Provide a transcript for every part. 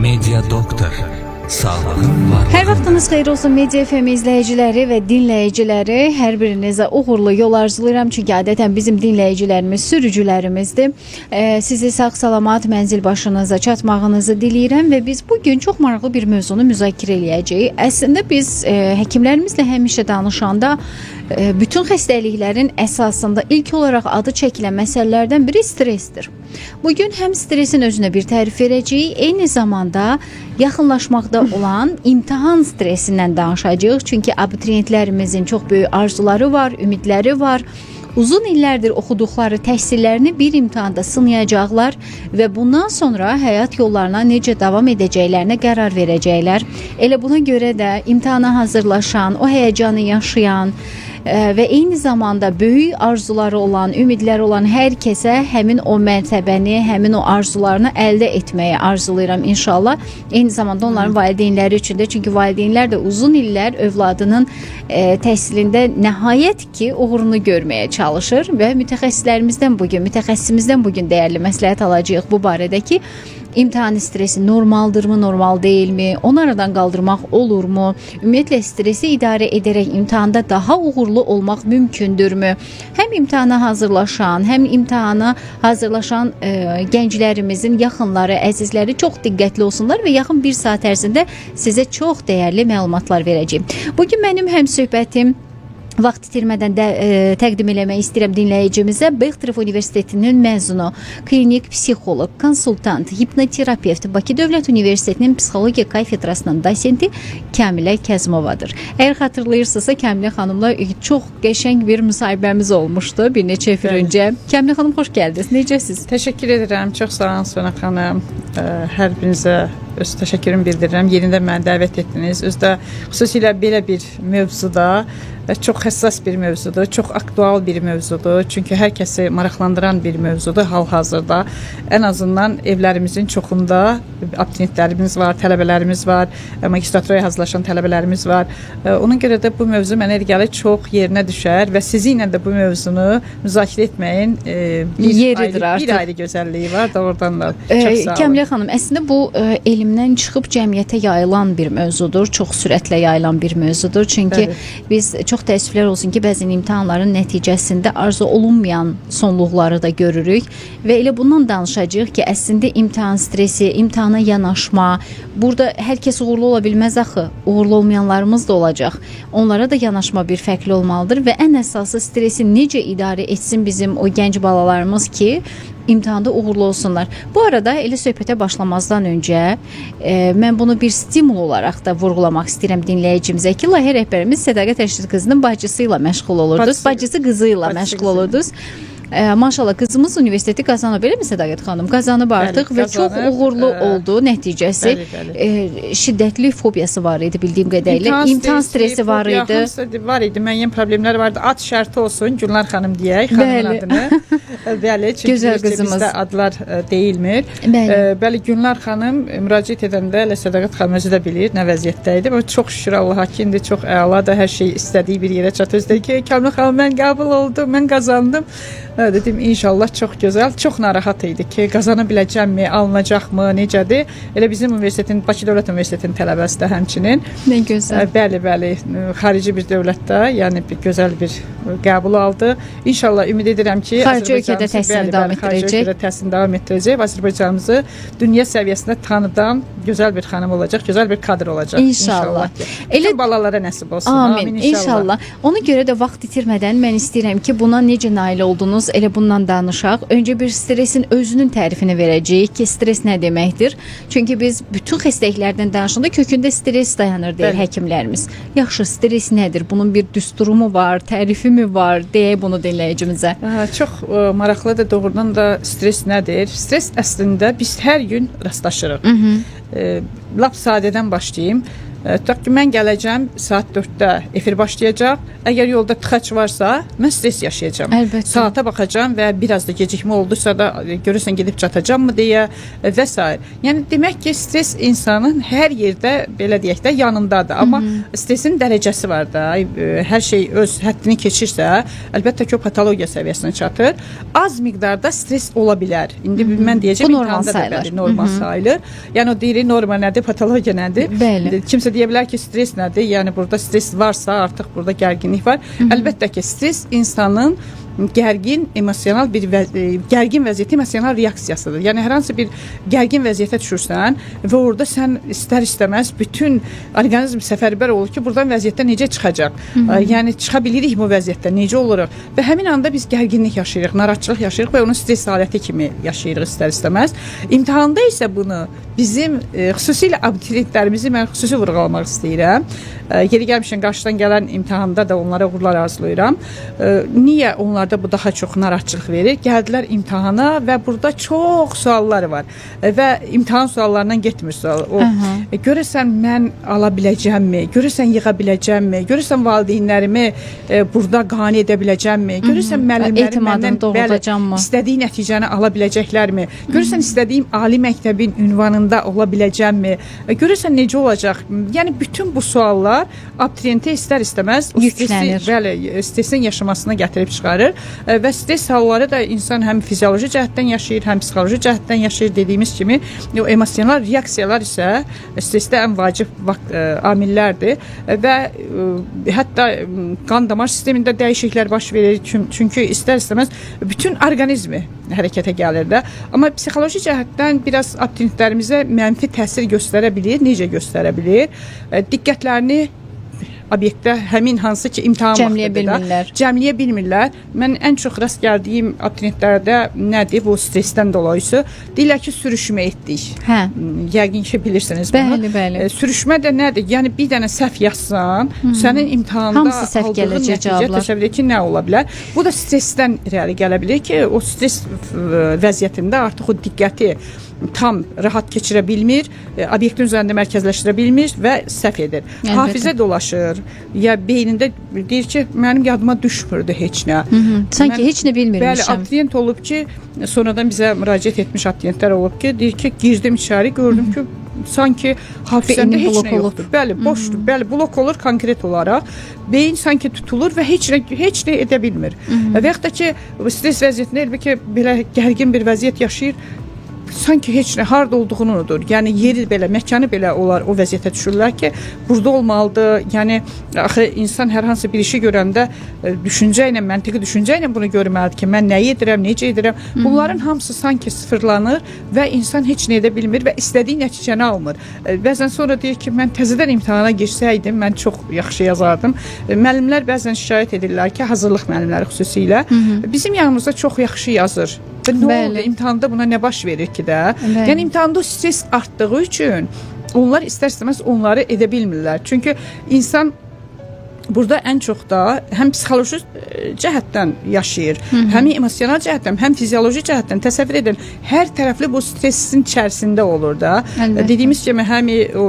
Media Doktor. Sağlığın var. Hər vaxtınız xeyir olsun Media FM izləyiciləri və dinləyiciləri. Hər birinizə uğurlu yol arzulayıram. Çünki adətən bizim dinləyicilərimiz sürücülərimizdir. Sizi sağ-salamat mənzil başınıza çatmağınızı diləyirəm və biz bugün çox maraqlı bir mövzunu müzakirə eləyəcəyik. Əslində biz həkimlərimizlə həmişə danışanda bütün xəstəliklərin əsasında ilk olaraq adı çəkilən məsələlərdən biri stressdir. Bugün həm stresin özünə bir tərif verəcəyik, eyni zamanda yaxınlaşmaqda olan imtahan stresindən danışacağıq. Çünki abituriyentlərimizin çox böyük arzuları var, ümidləri var. Uzun illərdir oxuduqları təhsillərini bir imtahanda sınayacaqlar və bundan sonra həyat yollarına necə davam edəcəklərinə qərar verəcəklər. Elə buna görə də imtahana hazırlaşan, o həyəcanı yaşayan və eyni zamanda böyük arzuları olan, ümidləri olan hər kəsə həmin o mərtəbəni, həmin o arzularını əldə etməyi arzulayıram inşallah. Eyni zamanda onların valideynləri üçün də, çünki valideynlər də uzun illər övladının təhsilində nəhayət ki uğurunu görməyə çalışır və mütəxəssisimizdən bugün dəyərli məsləhət alacağıq bu barədə ki, İmtahan stresi normaldırmı, normal değilmi? Onu aradan qaldırmaq olurmu? Ümumiyyətlə stresi idarə edərək imtahanda daha uğurlu olmaq mümkündürmü? Həm imtahana hazırlaşan, həm imtahana hazırlaşan gənclərimizin yaxınları, əzizləri çox diqqətli olsunlar və yaxın bir saat ərzində sizə çox dəyərli məlumatlar verəcəyim. Bugün mənim həmsöhbətim vaxt itirmədən də təqdim eləmək istəyirəm dinləyicimizə. Bexterov Universitetinin məzunu, klinik psixoloq, konsultant, hipnoterapevt, Bakı Dövlət Universitetinin psixologiya kafedrasının dosenti Kəmilə Kəzmovadır. Əgər xatırlayırsınızsa, Kəmilə xanımla çox qəşəng bir müsahibəmiz olmuşdu bir neçə il öncə. Kəmilə xanım, xoş gəldiniz. Necəsiz? Təşəkkür edirəm. Çox sağ olun Sönə xanım. Hər birinizə öz təşəkkürümü bildirirəm. Yerində məni dəvət etdiniz. Özdə xüsusilə belə bir mövzuda çox həssas bir mövzudur, çox aktual bir mövzudur. Çünki hər kəsi maraqlandıran bir mövzudur hal-hazırda. Ən azından evlərimizin çoxunda abituriyentlərimiz var, tələbələrimiz var, magistraturaya hazırlaşan tələbələrimiz var. Ona görə də bu mövzu mənə elə gəlir çox yerinə düşər və sizinlə də bu mövzunu müzakirə etməyin bir ayrı gözəlliyi var da oradan da. Çox sağ olun. Kəmilə xanım, əslində bu elmdən çıxıb cəmiyyətə yayılan bir mövzudur, çox sürətlə yayılan bir mövzudur. Çünki biz çox təəssüflər olsun ki, bəzən imtahanların nəticəsində arzu olunmayan sonluqları da görürük və elə bundan danışacağıq ki, əslində imtahan stresi, imtahana yanaşma, burada hər kəs uğurlu ola bilməz axı, uğurlu olmayanlarımız da olacaq. Onlara da yanaşma bir fərqli olmalıdır və ən əsası stresi necə idarə etsin bizim o gənc balalarımız ki, imtahanda uğurlu olsunlar. Bu arada elə söhbətə başlamazdan öncə mən bunu bir stimul olaraq da vurğulamaq istəyirəm dinləyicimizə ki, layihə rəhbərimiz Sədaqət Rəşid qızının bacısı ilə məşğul olurdunuz. Bacısı qızı ilə məşğul olurdunuz. Maşallah qızımız universiteti qazanıb, eləmi Sədaqət xanım? Qazanıb artıq və çox uğurlu oldu nəticəsi. Şiddətli fobiyası var idi bildiyim qədərilə. İmtahan stresi var idi. Var idi, müəyyən problemlər vardı. Ad şərti olsun, Gülnar xanım deyək, xanımın adını. Bəli, çünki bizdə adlar deyilmir. Bəli, Gülnar xanım müraciət edəndə Sədaqət xanım özü də bilir nə vəziyyətdə idi. Çox şükür Allaha ki, indi çox əla da hər şey istədiyi bir yerə çatır. Özdə ki, Kəmilə xanım, mən qəbul oldum, mən qazandım. Dedim inşallah çox gözəl, çox narahat idi ki, qazana biləcəmmi, alınacaqmı, necədir? Elə bizim universitetin, Bakı Dövlət Universitetinin tələbəsi də həmçinin. Nə gözəl. Bəli, xarici bir dövlətdə, yəni bir gözəl bir qəbul aldı. İnşallah ümid edirəm ki, xarici ölkədə təhsilini davam etdirəcək. Xarici ölkədə təhsilini davam etdirəcək və Azərbaycanımızı dünya səviyyəsində tanıdan gözəl bir xanım olacaq, gözəl bir kadr olacaq. İnşallah. Elə balalara nəsib olsun. Amin. İnşallah. Ona görə də vaxt itirmədən mən istəyirəm ki, buna necə nail oldunuz? Elə bundan danışaq. Öncə bir stresin özünün tərifini verəcəyik ki, stres nə deməkdir? Çünki biz bütün xəstəliklərdən danışanda kökündə stres dayanır deyir həkimlərimiz. Yaxşı, stres nədir? Bunun bir düsturu mu var, tərifi mi var? Deyək bunu dinləyicimizə. Çox maraqlıdır doğrudan da stres nədir? Stres əslində biz hər gün rastlaşırıq. Lap sadədən başlayayım. Tutaq ki, mən gələcəm, saat 4-də efir başlayacaq. Əgər yolda tıxac varsa, mən stres yaşayacağam. Əlbəttə. Saata baxacağam və biraz da gecikmə oldusa da görürsən gedib çatacağam mı deyə və s. Yəni demək ki, stres insanın hər yerdə belə deyək də yanındadır. Amma stresin dərəcəsi var da. Hər şey öz həddini keçirsə, əlbəttə ki, o patologiya səviyyəsinə çatır. Az miqdarda stres ola bilər. İndi mən deyəcəm, bu normal sayılır. Normal sayılır. Yəni o deyir, norma nədir, patologiya nədir? Bəli. Kimsə deyə bilər ki, stres nədir? Yəni burada stres varsa, artıq burada gərginlik var. Əlbəttə ki, stres insanın gərgin emosional bir gərgin vəziyyəti emosional reaksiyasıdır. Yəni hər hansı bir gərgin vəziyyətə düşürsən və orada sən istər-istəməz bütün orqanizm səfərbər olur ki, buradan vəziyyətdən necə çıxacaq? Yəni çıxa bilirik bu vəziyyətdən, necə oluruq? Və həmin anda biz gərginlik yaşayırıq, narahatçılıq yaşayırıq və onu stres haləti kimi yaşayırıq istər-istəməz. İmtahanda isə bunu bizim xüsusilə abituriyentlərimizi mən xüsusi vurğulamaq istəyirəm. Yeri gəlmişən qarşıdan gələn imtahanda da onlara uğurlar arzulayıram. Niyə onlarda bu daha çox narahatçılıq verir? Gəldilər imtahana və burada çox suallar var və imtahan suallarından getmir sual. Görəsən mən ala biləcəmmi? Görəsən yığa biləcəmmi? Görəsən valideynlərimi burada qane edə biləcəmmi? Görəsən müəllimlərim məndən istədiyi nəticəni ala biləcəklərmi? Görəsən istədiyim ali məktəbin ünvanında ola biləcəmmi? Görəsən necə olacaq? Yəni bütün bu suallar abituriyentə istər-istəməz stresin yaşamasına gətirib çıxarır və stres halları da insan həm fizioloji cəhətdən yaşayır, həm psixoloji cəhətdən yaşayır. Dediyimiz kimi o emosional reaksiyalar isə stresdə ən vacib amillərdir və hətta qan damar sistemində dəyişikliklər baş verir. Çünki istər-istəməz bütün orqanizmi hərəkətə gəlir də. Amma psixoloji cəhətdən biraz abituriyentlərimizə mənfi təsir göstərə bilir. Necə göstərə bilir? Diqqətlərini obyektdə həmin hansı ki imtahan vaxtıdır cəmləyə bilmirlər. Mən ən çox rast gəldiyim abituriyentlərdə nədir bu stresdən dolayı? Deyirlər ki, sürüşmə etdik. Yəqin ki, bilirsiniz bunu. Bəli. Sürüşmə də nədir? Yəni bir dənə səhv yazsan, sənin imtahanda aldığın nəticə təsəvvür ki, nə ola bilər? Bu da stresdən irəli gələ bilir ki, o stres vəziyyətində artıq o diqqəti tam rahat keçirə bilmir, obyektin üzərində mərkəzləşdirə bilmir və səhv edir. Hafizə dolaşır, ya beynində deyir ki, mənim yadıma düşmürdü heç nə. Sanki heç nə bilmirmişəm. Bəli, abituriyent olub ki, sonradan bizə müraciət etmiş abituriyentlər olub ki, deyir ki, girdim içəri, gördüm ki, sanki hafizəmdə heç nə yoxdur. Bəli, boşdur. Bəli, blok olur konkret olaraq. Beyin sanki tutulur və heç nə edə bilmir. Və yaxud da ki, stres vəziyyətində elbə ki, belə gərgin bir vəziyyət yaşayır, sanki heç nə harda olduğunu unudur. Yəni yeri belə, məkanı belə onlar o vəziyyətə düşürlər ki, burada olmalıdır. Yəni axı insan hər hansı bir işi görəndə düşüncə ilə, məntiqi düşüncə ilə bunu görməlidir ki, mən nə edirəm, necə edirəm. Bunların hamısı sanki sıfırlanır və insan heç nə edə bilmir və istədiyi nəticəni almır. Bəzən sonra deyir ki, mən təzədən imtahana girsəydim, mən çox yaxşı yazardım. Müəllimlər bəzən şikayət edirlər ki, hazırlıq müəllimləri xüsusilə bizim yanımızda çox yaxşı yazır. Nə oldu? İmtahanda buna nə baş verir ki də? Yəni imtahanda stres artdığı üçün onlar istər-istəməz onları edə bilmirlər. Çünki insan burada ən çox da həm psixoloji cəhətdən yaşayır, həm emosional cəhətdən, həm fizioloji cəhətdən təsəvvür edin. Hər tərəfli bu stresin içərisində olur da. Dediyimiz kimi həm o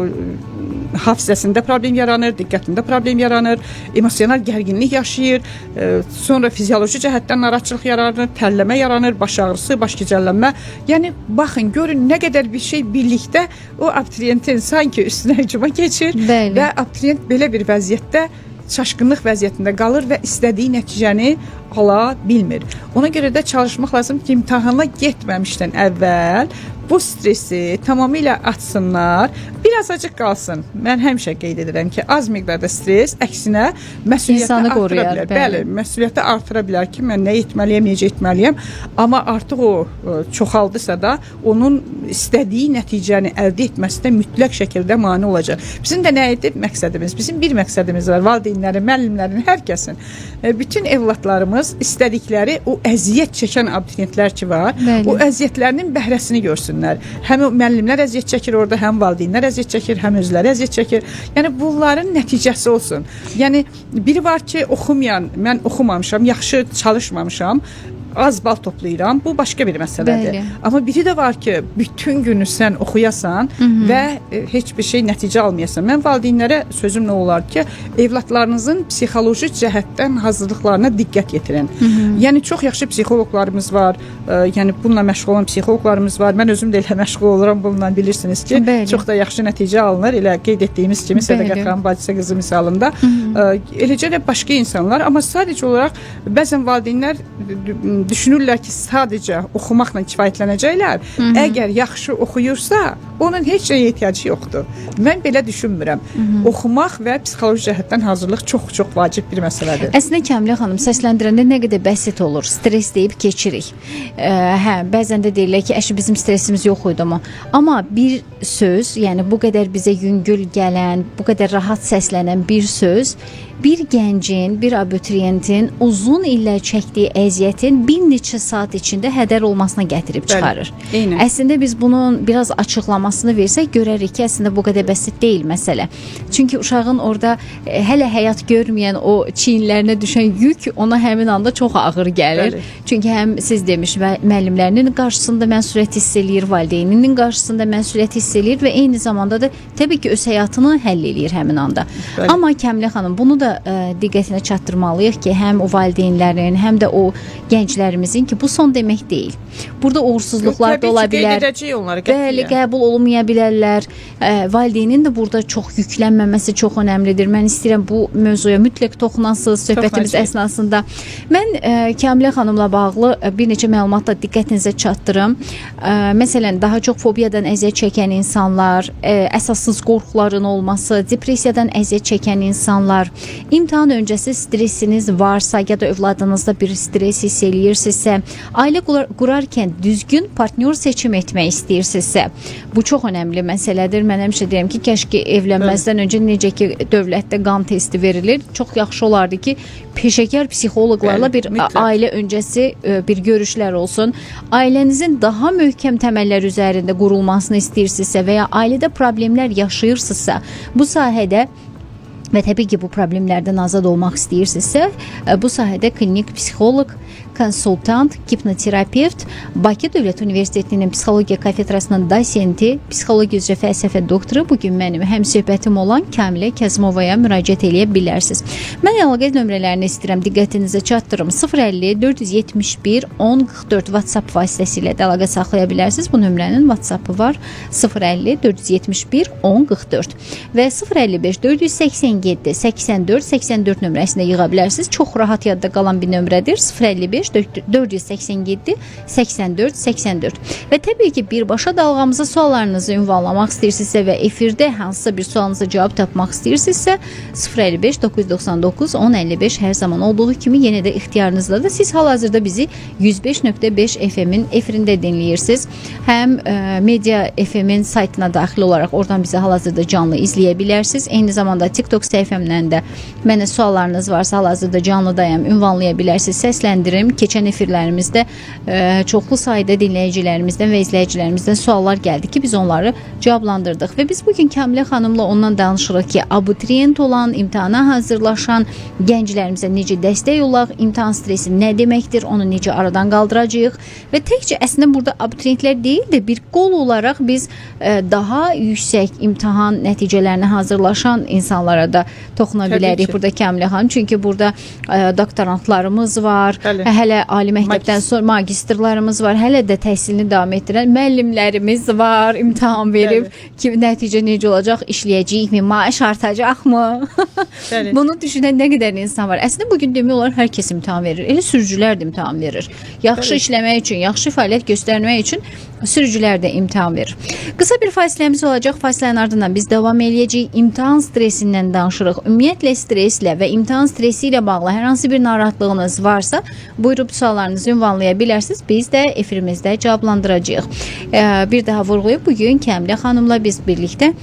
hafizəsində problem yaranır, diqqətində problem yaranır, emosional gərginlik yaşayır, sonra fizioloji cəhətdən narahatçılıq yaranır, tərləmə yaranır, baş ağrısı, baş gicəllənmə. Yəni baxın, görün nə qədər bir şey birlikdə o abituriyentin sanki üstünə hücuma keçir və abituriyent belə bir vəziyyətdə çaşqınlıq vəziyyətində qalır və istədiyi nəticəni ala bilmir. Ona görə də çalışmaq lazım ki, imtahana getməmişdən əvvəl bu stresi tamamilə atsınlar, biraz acıq qalsın. Mən həmişə qeyd edirəm ki, az miqdarda stres əksinə məsuliyyəti artıra bilər. Bəli, məsuliyyəti artıra bilər ki, mən nə etməliyəm, necə etməliyəm. Amma artıq o çoxaldısa da onun istədiyi nəticəni əldə etməsində mütləq şəkildə mane olacaq. Bizim də nə idi məqsədimiz? Bizim bir məqsədimiz var. Valideynlərin, müəllimlərin, hər kəsin. Bütün evlatlarımız istədikləri o əziyyət çəkən abituriyentlər ki var, o əziyyətlərinin bəhrəsini görsünlər. Həm müəllimlər əziyyət çəkir orada, həm valideynlər əziyyət çəkir, həm özləri əziyyət çəkir. Yəni bunların nəticəsi olsun. Yəni biri var ki, oxumayan, mən oxumamışam, yaxşı çalışmamışam, az bal toplayıram, bu başqa bir məsələdir. Bəli. Amma biri də var ki, bütün günü sən oxuyasan və heç bir şey nəticə almayasan. Mən valideynlərə sözüm nə olar ki, evladlarınızın psixoloji cəhətdən hazırlıqlarına diqqət yetirin. Yəni çox yaxşı psixoloqlarımız var, yəni bununla məşğul olan psixoloqlarımız var. Mən özüm də elə məşğul oluram bununla, bilirsiniz ki, Bəli. çox da yaxşı nəticə alınır. Elə qeyd etdiyimiz kimi Sədaqət xanım bacısı qızı misalında. Eləcə də başqa insanlar, amma sadəcə olaraq bəzən valideynlər düşünürlər ki, sadəcə oxumaqla kifayətlənəcəklər. Əgər yaxşı oxuyursa, onun heç nəyə ehtiyacı yoxdur. Mən belə düşünmürəm. Oxumaq və psixoloji cəhətdən hazırlıq çox vacib bir məsələdir. Əslində Kəmilə xanım səsləndirəndə nə qədər bəsit olur. Stres deyib keçirik. Bəzən də deyirlər ki, əşi bizim stresimiz yox idi amma bir söz, yəni bu qədər bizə yüngül gələn, bu qədər rahat səslənən bir söz bir gəncin, bir abituriyentin uzun illər çəkdiyi əziyyətin bir neçə saat içində hədər olmasına gətirib çıxarır. Eynən. Əslində biz bunun biraz açıqlamasını versək görərik ki, əslində bu qədər bəsit deyil məsələ. Çünki uşağın orada hələ həyat görməyən o çiyinlərinə düşən yük ona həmin anda çox ağır gəlir. Bəli. Çünki həm siz demiş müəllimlərinin qarşısında məsuliyyət hiss eləyir, valideyninin qarşısında məsuliyyət hiss eləyir və eyni zamanda da təbii ki, öz həyatını həll eləyir həmin anda. Bəli. Amma Kəmilə xanım bunu da diqqətinə çatdırmalıyıq ki, həm o valideynlərin, həm də o gənclərimizin ki, bu son demək deyil. Burada uğursuzluqlar da ola bilər. Bəli, qəbul olunmaya bilərlər. Valideynin də burada çox yüklənməməsi çox önəmlidir. Mən istəyirəm bu mövzuya mütləq toxunasınız söhbətimiz əsnasında. Mən Kəmilə xanımla bağlı bir neçə məlumatla diqqətinizə çatdırım. Məsələn, daha çox fobiyadan əziyyət çəkən insanlar, əsassız qorxuların olması, depressiyadan əziyyət çəkən insanlar, imtahan öncəsi stresiniz varsa ya da övladınızda bir stres hiss eləyirsinizsə, ailə qurarkən düzgün partnyor seçim etmək istəyirsinizsə, bu çox önəmli məsələdir. Mən həmişə deyirəm ki, kəşki evlənməzdən öncə necə ki dövlətdə qan testi verilir, çox yaxşı olardı ki, peşəkar psixoloqlarla bir ailə öncəsi bir görüşlər olsun. Ailənizin daha möhkəm təməllər üzərində qurulmasını istəyirsinizsə və ya ailədə problemlər yaşayırsınızsa, bu sahədə və təbii ki, bu problemlərdən azad olmaq istəyirsinizsə, bu sahədə klinik psixoloq, konsultant, hipnoterapevt, Bakı Dövlət Universitetinin Psixologiya kafedrasının dosenti, psixologiya üzrə fəlsəfə doktoru bugün mənim həmsöhbətim olan Kəmilə Kəzimovaya müraciət eləyə bilərsiniz. Mən əlaqə nömrələrini istəyirəm, diqqətinizə çatdırım. 050 471 1044 WhatsApp vasitəsilə də əlaqə saxlaya bilərsiniz. Bu nömrənin WhatsAppı var. 050 471 1044 və 055 487 84 84 nömrəsində yığa bilərsiniz. Çox rahat yadda qalan bir nömrədir. 055 487 84 84 və təbii ki, birbaşa dalğamıza suallarınızı ünvanlamaq istəyirsinizsə və efirdə hansısa bir sualınıza cavab tapmaq istəyirsinizsə 055 999 1055 hər zaman olduğu kimi yenə də ixtiyarınızdadır. Siz hal-hazırda bizi 105.5 FM-in efirində dinləyirsiniz. Həm Media FM-in saytına daxil olaraq oradan bizi hal-hazırda canlı izləyə bilərsiniz. Eyni zamanda TikTok səhifəmdən də mənə suallarınız varsa hal-hazırda canlıdayam, ünvanlaya bilərsiniz, səsləndirim. Keçən efirlərimizdə çoxlu sayda dinləyicilərimizdən və izləyicilərimizdən suallar gəldi ki, biz onları cavablandırdıq və biz bugün Kəmilə xanımla ondan danışırıq ki, abituriyent olan, imtahana hazırlaşan gənclərimizə necə dəstək olaq, imtahan stresi nə deməkdir, onu necə aradan qaldıracağıq və təkcə əslində burada abituriyentlər deyil də bir qol olaraq biz daha yüksək imtahan nəticələrinə hazırlaşan insanlara da toxuna bilərik burada Kəmilə xanım. Çünki burada doktorantlarımız var, hələ ali məktəbdən sonra magistrlarımız var, hələ də təhsilini davam etdirən müəllimlərimiz var, imtahan verib ki, nəticə necə olacaq, işləyəcəyikmi, maaş artacaqmı? Bunu düşünən nə qədər insan var. Əslində bugün demək olar hər kəs imtahan verir. Elə sürücülər də imtahan verir. Yaxşı işləmək üçün, yaxşı fəaliyyət göstərmək üçün sürücülər də imtahan verir. Qısa bir fasiləmiz olacaq. Fasilənin ardından biz davam eləyəcəyik. İmtahan stresindən danışırıq. Ümumiyyətlə streslə və imtahan stresi ilə bağlı hər hansı bir narahatlığınız varsa, buyurub suallarınızı ünvanlaya bilərsiniz. Biz də efirimizdə cavablandıracağıq. Bir daha vurğulayıb bugün Kəmilə xanımla biz birlikdə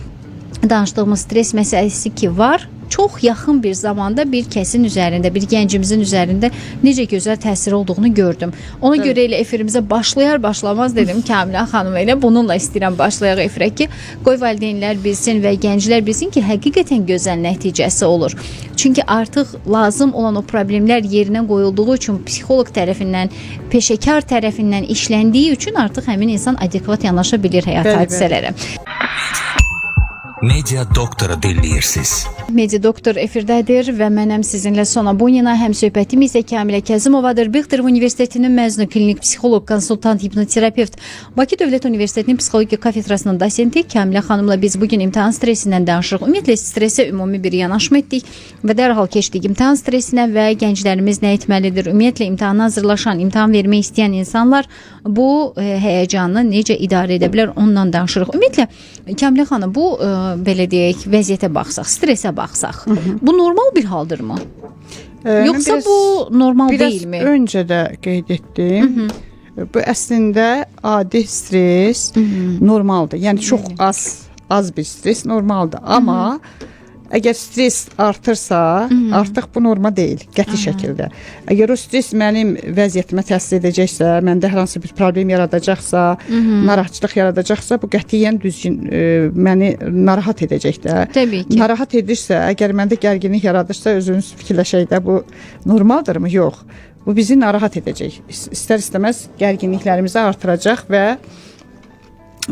danışdığımız stres məsələsi ki var, çox yaxın bir zamanda bir kəsin üzərində, bir gəncimizin üzərində necə gözəl təsir olduğunu gördüm. Ona görə elə efirimizə başlamaz dedim Kəmilə xanım elə bununla istəyirəm başlayaq efirə ki, qoy valideynlər bilsin və gənclər bilsin ki, həqiqətən gözəl nəticəsi olur. Çünki artıq lazım olan o problemlər yerinə qoyulduğu üçün psixoloq tərəfindən, peşəkar tərəfindən işləndiyi üçün artıq həmin insan adekvat yanaşa bilir həyat hadisələrə. Media doktoru dinləyirsiniz. Media doktor efirdədir və mənəm sizinlə Sona Bunina. Həm söhbətim isə Kəmilə Kəzimovadır. Bexterov Universitetinin məzunu klinik psixoloq, konsultant, hipnoterapevt, Bakı Dövlət Universitetinin psixologiya kafedrasının dosenti Kəmilə xanımla biz bugün imtahan stresindən danışırıq. Ümumiyyətlə stresə ümumi bir yanaşma etdik və dərhal keçdik imtahan stresinə və gənclərimiz nə etməlidir? Ümumiyyətlə imtahana hazırlaşan, imtahan vermək istəyən insanlar bu həyəcanı necə idarə edə bilər? Ondan danışırıq. Ümumiyyətlə Kəmilə xanım, bu belə deyək, vəziyyətə baxsaq, stresə baxsaq, bu normal bir haldırmı? Yoxsa bu normal deyilmi? Biraz öncə də qeyd etdim. Bu əslində adi stres normaldır. Yəni çox az bir stres normaldır. Amma əgər stres artırsa, artıq bu norma deyil, qəti şəkildə. Əgər o stres mənim vəziyyətimə təsir edəcəksə, məndə hər hansı bir problem yaradacaqsa, narahatçılıq yaradacaqsa, bu qətiyyən düzgün məni narahat edəcək də. Təbii ki. Narahat edirsə, əgər məndə gərginlik yaradırsa, özünüz fikirləşək də bu normaldırmı? Yox. Bu bizi narahat edəcək. İstər-istəməz gərginliklərimizi artıracaq və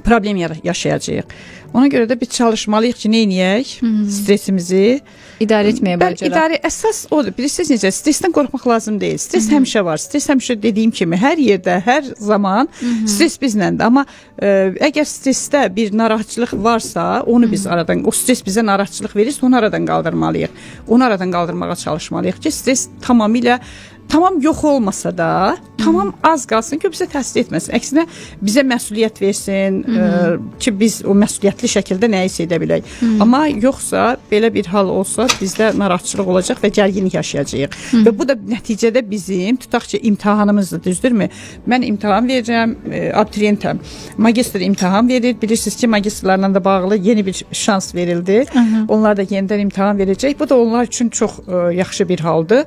problem yaşayacağıq. Ona görə də biz çalışmalıyıq ki, neyniyək? Stresimizi idarə etməyə bacaraq. Əsas odur. Bilirsiniz necə? Stresdən qorxmaq lazım deyil. Stres həmişə var. Stres həmişə dediyim kimi hər yerdə, hər zaman stres bizləndir. Amma əgər stresdə bir narahatçılıq varsa, onu biz aradan, o stres bizə narahatçılıq verirsə, onu aradan qaldırmalıyıq. Onu aradan qaldırmağa çalışmalıyıq ki, stres tamam yox olmasa da, tamam az qalsın ki, bizə təsir etməsin. Əksinə bizə məsuliyyət versin ki, biz o məsuliyyətli şəkildə nəyisə edə bilək. Amma yoxsa, belə bir hal olsa, bizdə narahatçılıq olacaq və gərginlik yaşayacağıq. Və bu da nəticədə bizim, tutaq ki, imtahanımızdır, düzdürmü? Mən imtahan verəcəm, abituriyentəm. Magistr imtahan verir. Bilirsiniz ki, magistrlarla da bağlı yeni bir şans verildi. Onlar da yenidən imtahan verəcək. Bu da onlar üçün çox yaxşı bir haldır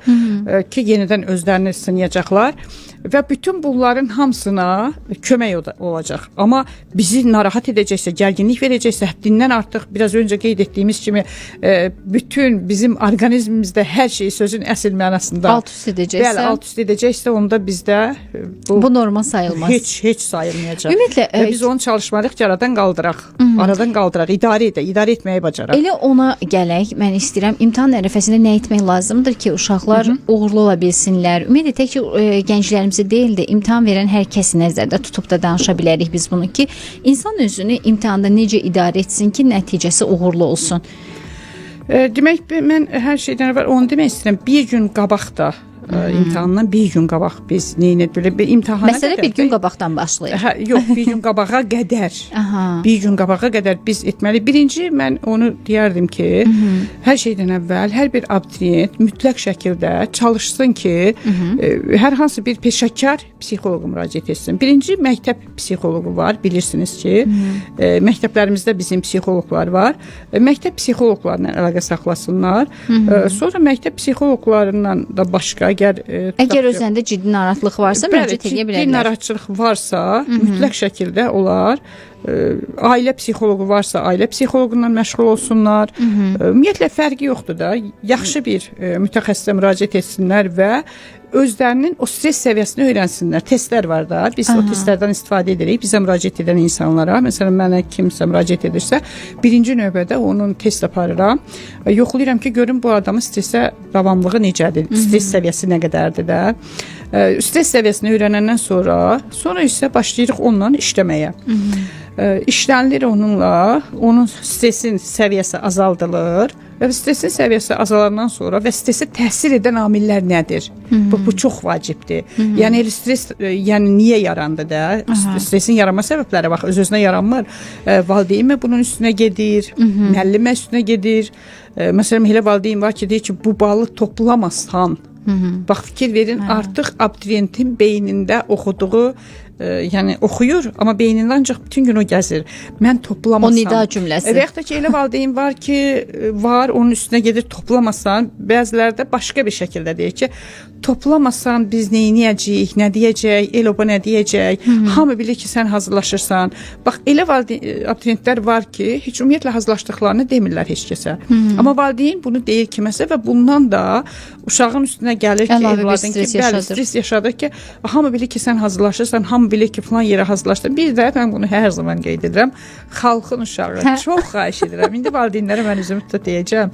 ki, yenidən özlərini sınayacaqlar və bütün bunların hamısına kömək olacaq. Amma bizi narahat edəcəksə, gərginlik verəcəksə, həddindən artıq biraz öncə qeyd etdiyimiz kimi bütün bizim orqanizmimizdə hər şey sözün əsl mənasında alt-üst edəcəksə, bəli, alt-üst edəcəksə, onda bizdə bu norma sayılmaz. Heç sayılmayacaq. Ümumiyyətlə və biz onu çalışmalıyıq ki, aradan qaldıraq, idarə etməyi bacaraq. Elə ona gələk, mən istəyirəm imtahan ərəfəsində nə etmək lazımdır ki, uşaqlar uğurlu ola bilsinlər. Ümumiyyətlə tək gənclərimizi deyil də imtahan verən hər kəsi nəzərdə tutub da danışa bilərik biz bunu ki, insan özünü imtahanda necə idarə etsin ki, nəticəsi uğurlu olsun. Demək, mən hər şeydən əvvəl onu demək istəyirəm. Bir gün qabaq da imtahandan bir gün qabaq biz neynə belə bir imtahana məsələ bir gün qabaqdan başlayır. Yox, bir gün qabağa qədər. Bir gün qabağa qədər biz etməli. Birinci mən onu deyərdim ki, hər şeydən əvvəl hər bir abituriyent mütləq şəkildə çalışsın ki, hər hansı bir peşəkar psixoloqa müraciət etsin. Birinci məktəb psixoloqu var, bilirsiniz ki, məktəblərimizdə bizim psixoloqlar var. Məktəb psixoloqlarla əlaqə saxlasınlar. Sonra məktəb psixoloqlarından da başqa əgər özəndə ciddi narahatlıq varsa, müraciət edə bilərlər. Ciddi narahatçılıq varsa, mütləq şəkildə onlar ailə psixoloqu varsa, ailə psixoloqundan məşğul olsunlar. Ümumiyyətlə fərqi yoxdur da. Yaxşı bir mütəxəssisə müraciət etsinlər və özlərinin o stres səviyyəsini öyrənsinlər. Testlər var da. Biz o testlərdən istifadə edirik. Bizə müraciət edən insanlara, məsələn, mənə kimsə müraciət edirsə, birinci növbədə onun test aparıram. Yoxlayıram ki, görüm bu adamın stresə davamlığı necədir, stres səviyyəsi nə qədərdir də. Stres səviyyəsini öyrənəndən sonra isə başlayırıq onunla işləməyə. İşlənilir onunla, onun stresin səviyyəsi azaldılır və stresin səviyyəsi azalandan sonra və stresə təsir edən amillər nədir? Bu çox vacibdir. Yəni stres niyə yarandı da? Stresin yaranma səbəbləri bax, öz-özünə yaranmır. Valideyn bunun üstünə gedir, müəllimə üstünə gedir. Məsələn, elə valideyn var ki, deyir ki, bu balı toplamasan, bax fikir verin, artıq abituriyentin beynində oxuduğu yəni oxuyur, amma beynində ancaq bütün gün o gəzir. Mən toplamasam. O nida cümləsi. Və yaxud da ki, elə valideyn var ki, onun üstünə gedir toplamasan, bəziləri də başqa bir şəkildə deyir ki, toplamasan biz nə edəcəyik, nə deyəcək, el-oba nə deyəcək, hamı bilir ki, sən hazırlaşırsan. Bax, elə abituriyentlər var ki, heç ümumiyyətlə hazırlaşdıqlarını demirlər heç kəsə. Amma valideyn bunu deyir kiməsə və bundan da uşağın üstünə gəlir ki, evladın ki, bəli, stres yaşadır ki, hamı bilir ki, sən hazırlaşırsan, hamı bilir ki, falan yerə hazırlaşdın. Bir də mən bunu hər zaman qeyd edirəm, xalqın uşağı. Çox xahiş edirəm. İndi valideynlərə mən özümü də deyəcəm.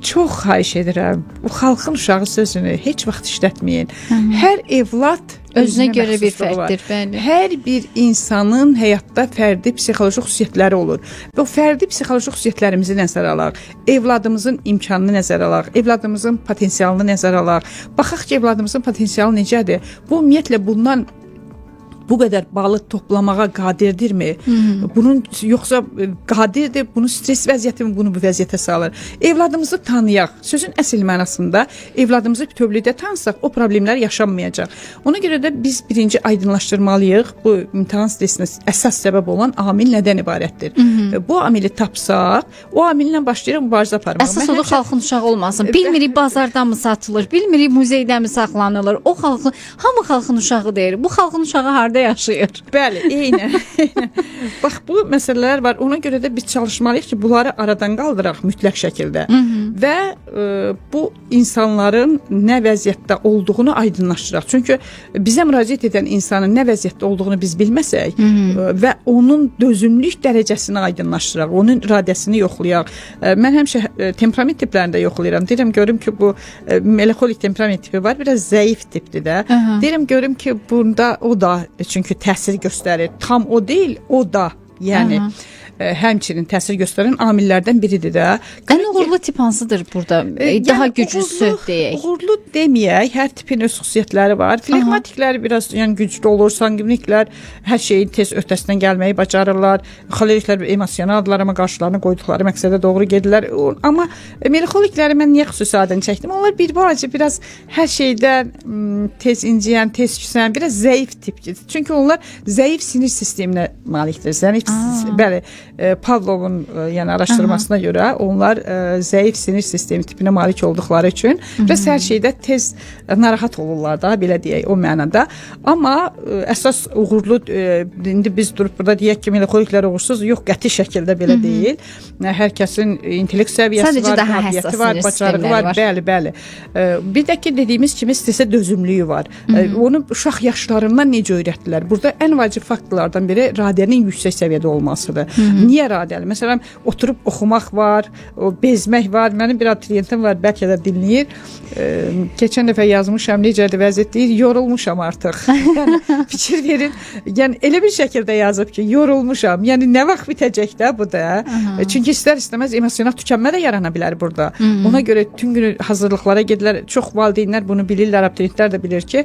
Çox xahiş edirəm. Bu xalqın uşağı sözünü heç vaxt işlətməyin. Hər evlad özünə görə bir fərqdir, bəli. Hər bir insanın həyatda fərdi psixoloji xüsusiyyətləri olur. Və o fərdi psixoloji xüsusiyyətlərimizi nəzərə alaq. Evladımızın imkanını nəzərə alaq. Evladımızın potensialını nəzərə alaq. Baxaq ki, evladımızın potensialı necədir? Bu ümumiyyətlə bundan bu qədər balı toplamağa qadirdirmi? Bunun yoxsa qadirdir, bunu stres vəziyyəti mi bunu bu vəziyyətə salır? Evladımızı tanıyaq. Sözün əsl mənasında evladımızı bütövlükdə tanısaq, o problemlər yaşanmayacaq. Ona görə də biz birinci aydınlaşdırmalıyıq. Bu imtahan stresinə əsas səbəb olan amil nədən ibarətdir? Bu amili tapsaq, o amillə başlayırıq mübarizə aparmağa. Əsas odur xalqın uşağı olmasın. Bilmirik bazardan mı satılır, bilmirik muzeydən mi saxlanılır. O xalqın, hamı xalqın uşağı deyir. Bu xalqın uşağı harda yaşayır? Bəli, eynən. Bax, bu məsələlər var. Ona görə də biz çalışmalıyıq ki, bunları aradan qaldıraq mütləq şəkildə. Və bu insanların nə vəziyyətdə olduğunu aydınlaşdıraq. Çünki bizə müraciət edən insanın nə vəziyyətdə olduğunu biz bilməsək və onun dözümlük dərəcəsini aydınlaşdıraq, onun iradəsini yoxlayaq. Mən həmişə temperament tiplərində yoxlayıram. Deyirəm, görüm ki, bu melanxolik temperament tipi var, biraz zəif tipdir də. Deyirəm, görüm ki, bunda o da çünki təsir göstərir. Tam o deyil, o da. Yəni həmçinin təsir göstərən amillərdən biridir də. Ən uğurlu tip hansıdır burada? Daha güclüsü deyək. Uğurlu deməyək, hər tipin öz xüsusiyyətləri var. Flegmatiklər biraz güclü olur, sanguiniklər hər şeyin tez öhdəsindən gəlməyi bacarırlar. Xoleriklər emosionaldılar, amma qarşılarına qoyduqları məqsədə doğru gedirlər. Amma melanxolikləri mən niyə xüsusi adını çəkdim? Onlar bir balaca biraz hər şeydən tez inciyən, tez küsən, biraz zəif tipdir. Çünki onlar zəif sinir sisteminə malikdir. Bəli, Pavlovun yəni araşdırmasına görə onlar zəif sinir sistemi tipinə malik olduqları üçün biraz hər şeydə tez narahat olurlar da, belə deyək, o mənada. Amma əsas uğurlu, indi biz durub burada deyək ki, melanxoliklər uğursuz, yox, qəti şəkildə belə deyil. Hər kəsin intellekt səviyyəsi var, qabiliyyəti var, bacarığı var. Bəli, bəli. Bir də ki, dediyimiz kimi stresə dözümlülüyü var. Onu uşaq yaşlarından necə öyrətdilər? Burada ən vacib faktorlardan biri radiyənin yüksək səviyyədə olmasıdır. Niyə radiyəli? Məsələn, oturub oxumaq var, bezmək var. Mənim bir abituriyentim var, bəlkə də dinləyir. Keçən dəfə yazmışam, necədir vəziyyət deyir, yorulmuşam artıq. Yəni, fikir verin, yəni elə bir şəkildə yazıb ki, yorulmuşam. Yəni, nə vaxt bitəcək də bu da? Çünki istər-istəməz emosional tükənmə də yarana bilər burada. Ona görə bütün günü hazırlıqlara gedirlər. Çox valideynlər bunu bilirlər, abiturientlər də bilir ki,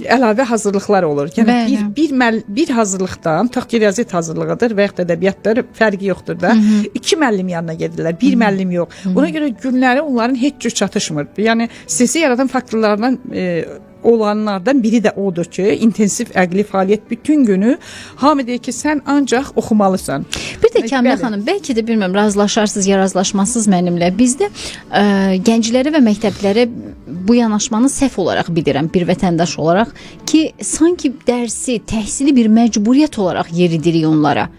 əlavə hazırlıqlar olur. Yəni, bir hazırlıqdan, tutaq ki, riyaziyyat hazırlığıdır və yaxud da ədəbiyyatdır, fərqi yoxdur da. 2 müəllim yanına gedirlər, 1 müəllim yox. Buna görə günləri onların heç cür çatışmır. Yəni stresi yaradan faktorlardan olanlardan biri də odur ki, intensiv əqli fəaliyyət bütün günü hamı deyir ki, sən ancaq oxumalısan. Bir də Kəmilə xanım, bəlkə də bilmirəm, razılaşarsınız ya razılaşmazsınız mənimlə. Bizdə gənclərə və məktəblərə bu yanaşmanı səhv olaraq bilirəm bir vətəndaş olaraq ki, sanki dərsi, təhsili bir məcburiyyət olaraq yeridirik onlara.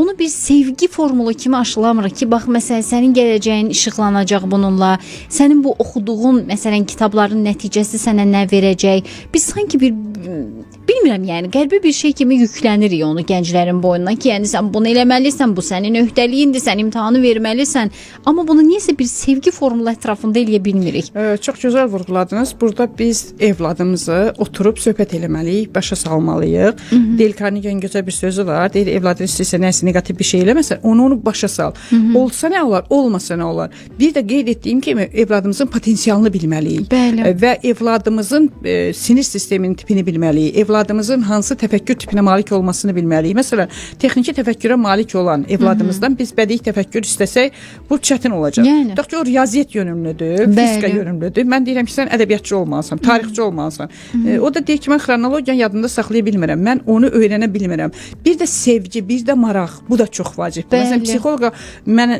Onu bir sevgi formulu kimi aşılamırıq ki, bax, məsələn, sənin gələcəyin işıqlanacaq bununla, sənin bu oxuduğun, məsələn, kitabların nəticəsi sənə nə verəcək? Biz sanki bilmirəm, yəni qəribə bir şey kimi yüklənirik onu gənclərin boynuna ki, yəni sən bunu eləməlisən, bu sənin öhdəliyindir, sən imtahanı verməlisən. Amma bunu niyəsə bir sevgi formulu ətrafında eləyə bilmirik. Çox gözəl vurğuladınız. Burada biz evladımızı oturub söhbət eləməliyik, başa salmalıyıq. Dale Carnegie'nin gözəl bir sözü var. Deyir, evladın istəyirsə nəsə negativ bir şey eləməsə, onu başa sal. Olsa nə olar, olmasa nə olar. Bir də qeyd etdiyim kimi evladımızın potensialını bilməliyik. Bəli. Və evladımızın sinir sisteminin tipini bilməliyik. evladımızın hansı təfəkkür tipinə malik olmasını bilməliyik. Məsələn, texniki təfəkkürə malik olan evladımızdan biz bədii təfəkkür istəsək, bu çətin olacaq. Yəni. Tutaq ki, o riyaziyyat yönümlüdür, fizika yönümlüdür. Mən deyirəm ki, sən ədəbiyyatçı olmalısan, tarixçi olmalısan. O da deyir ki, mən xronologiyanı yadında saxlaya bilmirəm, mən onu öyrənə bilmirəm. Bir də sevgi, bir də maraq, bu da çox vacibdir. Məsələn, psixoloqa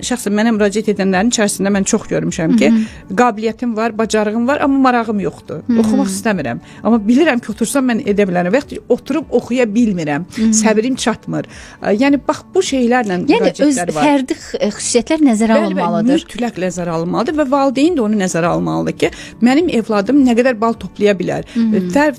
şəxsən mənə müraciət edənlərin içərisində mən çox görmüşəm ki, qabiliyyətim var, bacarığım var, amma marağım yoxdur. Oxumaq istəmirəm. Amma bilirəm ki, otursam mən edə bilərəm. Və yaxud oturub oxuya bilmirəm. Səbrim çatmır. Yəni bax bu şeylərlə müraciətlər var. Yəni öz fərdi xüsusiyyətlər nəzərə alınmalıdır. Mütləq nəzərə alınmalıdır və valideyn də onu nəzərə almalıdır ki, mənim evladım nə qədər bal toplaya bilər.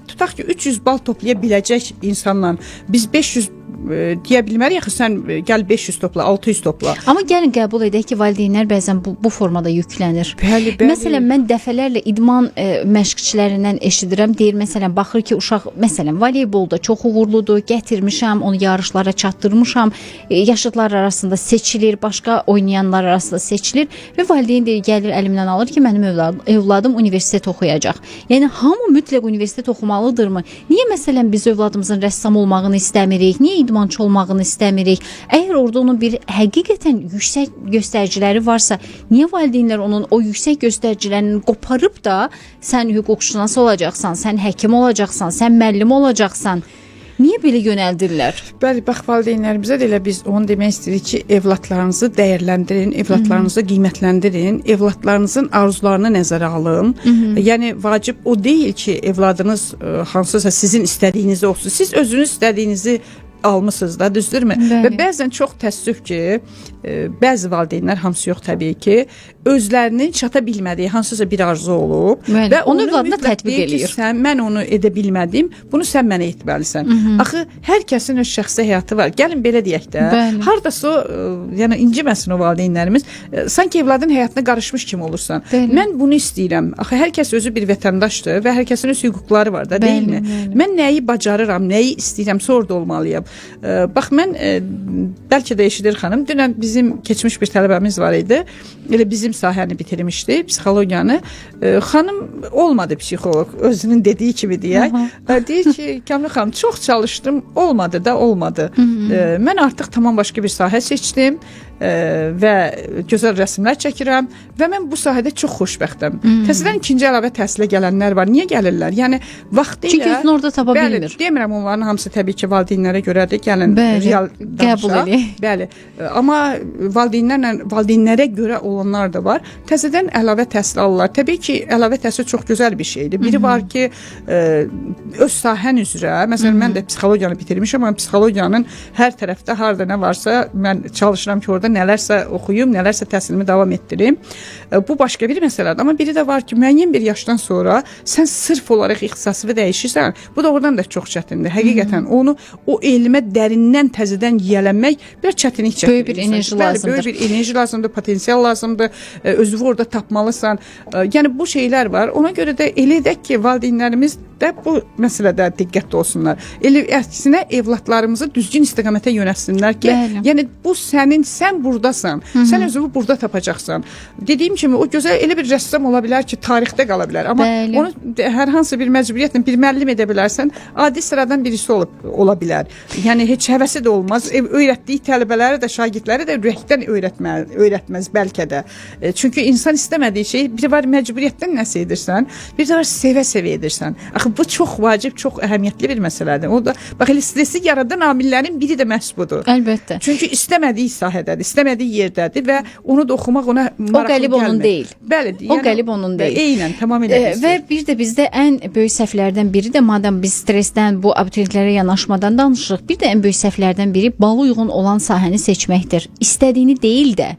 Tutaq ki, 300 bal toplaya biləcək insanla biz 500 deyə bilmərik, axı sən gəl 500 topla, 600 topla. Amma gəlin qəbul edək ki, valideynlər bəzən bu formada yüklənir. Bəli. Məsələn, mən dəfələrlə idman məşqçilərindən eşidirəm, deyir, məsələn, baxır ki, uşaq, məsələn, voleybolda çox uğurludur, gətirmişəm, onu yarışlara çatdırmışam, yaşıdlar arasında seçilir, başqa oynayanlar arasında seçilir və valideyn deyir, gəlir əlimdən alır ki, mənim övladım universitet oxuyacaq. Yəni, hamı mütləq universitet oxumalıdırmı? Niyə, məsələn, biz övladımızın rəssam olmağını istəmirik? Niyə idmançı olmağını istəmirik? Əgər orada onun bir həqiqətən yüksək göstəriciləri varsa, niyə valideynlər onun o yüksək göstəricilərini qoparıb da sən hüquqşünas olacaqsan, sən həkim olacaqsan, sən müəllim olacaqsan? Niyə belə yönəldirlər? Bəli, bax, valideynlərimizə də elə biz onu demək istəyirik ki, evladlarınızı dəyərləndirin, evladlarınızı qiymətləndirin, evladlarınızın arzularını nəzərə alın. Yəni, vacib o deyil ki, evladınız hansısa sizin istədiyinizi olsun. Siz özünüz istədiyinizi almısınız da, düzdürmü? Və bəzən çox təəssüf ki, bəzi valideynlər, hamısı yox təbii ki, özlərinin çata bilmədiyi hansısa bir arzu olub və onu övladına tətbiq eləyir. Mən onu edə bilmədim, bunu sən mənə etməlisən. Axı, hər kəsin öz şəxsi həyatı var. Gəlin belə deyək də, hardasa yəni inciməsin o valideynlərimiz, sanki evladın həyatına qarışmış kimi olursan. Mən bunu istəyirəm. Axı, hər kəs özü bir vətəndaşdır və hər kəsin öz hüquqları var da, deyilmi? Mən nəyi bacarıram, nəyi istəyirəmsə orada olmalıyam. Bax, mən bəlkə də eşidir xanım, dünən bizim keçmiş bir tələbəmiz var idi. Elə bizim sahəni bitirmişdi, psixologiyanı. Xanım olmadı psixoloq, özünün dediyi kimi deyək. Deyir ki, Kamil xanım, çox çalışdım, olmadı da, olmadı. Mən artıq tamam başqa bir sahə seçdim və gözəl rəsmlər çəkirəm və mən bu sahədə çox xoşbəxtəm. Təzədən ikinci əlavə təhsilə gələnlər var. Niyə gəlirlər? Yəni, vaxtilə... Çünki özünü orada tapa bilmir. Bəli, demirəm, onların hamısı təbii ki, valideynlərə görədir. Gəlin, real danışaq. Bəli, amma valideynlərə görə olanlar da var. Təzədən əlavə təhsil alırlar. Təbii ki, əlavə təhsil çox gözəl bir şeydir. Biri var ki, öz sahən üzrə, məsələn, mən də psixologiyanı bitirmişəm, amma psixologiyanın hər tərəfdə, harada nə varsa, mən çalışıram ki, orada nələrsə oxuyum, nələrsə təhsilimi davam etdirim. Bu başqa bir məsələdir. Amma biri də var ki, müəyyən bir yaşdan sonra sən sırf olaraq ixtisasını dəyişirsən. Bu da oradan da çox çətindir. Həqiqətən onu o elmə dərindən təzədən yiyələnmək bir çətinlik çəkir. Böyük bir enerji lazımdır. Böyük bir enerji lazımdır, potensial lazımdır. Özünü orada tapmalısan. Yəni bu şeylər var. Ona görə də elə edək ki, valideynlərimiz də bu məsələdə diqqətli olsunlar. Elə əksinə evladlarımızı düzgün istiqamətə yönəltsinlər ki, yəni bu sən burdasan. Sən özünü burada tapacaqsan. Dediyim kimi o gözəl elə bir rəssam ola bilər ki, tarixdə qala bilər. Amma onu hər hansı bir məcburiyyətlə bir müəllim edə bilərsən, adi sıradan birisi ola bilər. Yəni heç həvəsi də olmaz. Öyrətdiyi tələbələri də, şagirdləri də ürəkdən öyrətməz bəlkə də. Çünki insan istəmədiyi şey, biri var məcburiyyətdən nəsə edirsən, bir də var sevə-sevə edirsən. Axı bu çox vacib, çox əhəmiyyətli bir məsələdir. O da bax elə stresi yaradan amillərin biri də məhz budur. Əlbəttə. Çünki istəmədiyi sahədədir, istəmədiyi yerdədir və onu da oxumaq ona maraqlı gəlmir. O qəlib onun deyil. Bəli, yəni, o qəlib onun deyil. Eynən, tamamilə. Və bir də bizdə ən böyük səhvlərdən biri də, madam biz stressdən, bu abituriyentlərə yanaşmadan danışırıq, bir də ən böyük səhvlərdən biri bala uyğun olan sahəni seçməkdir. İstədiyini deyil də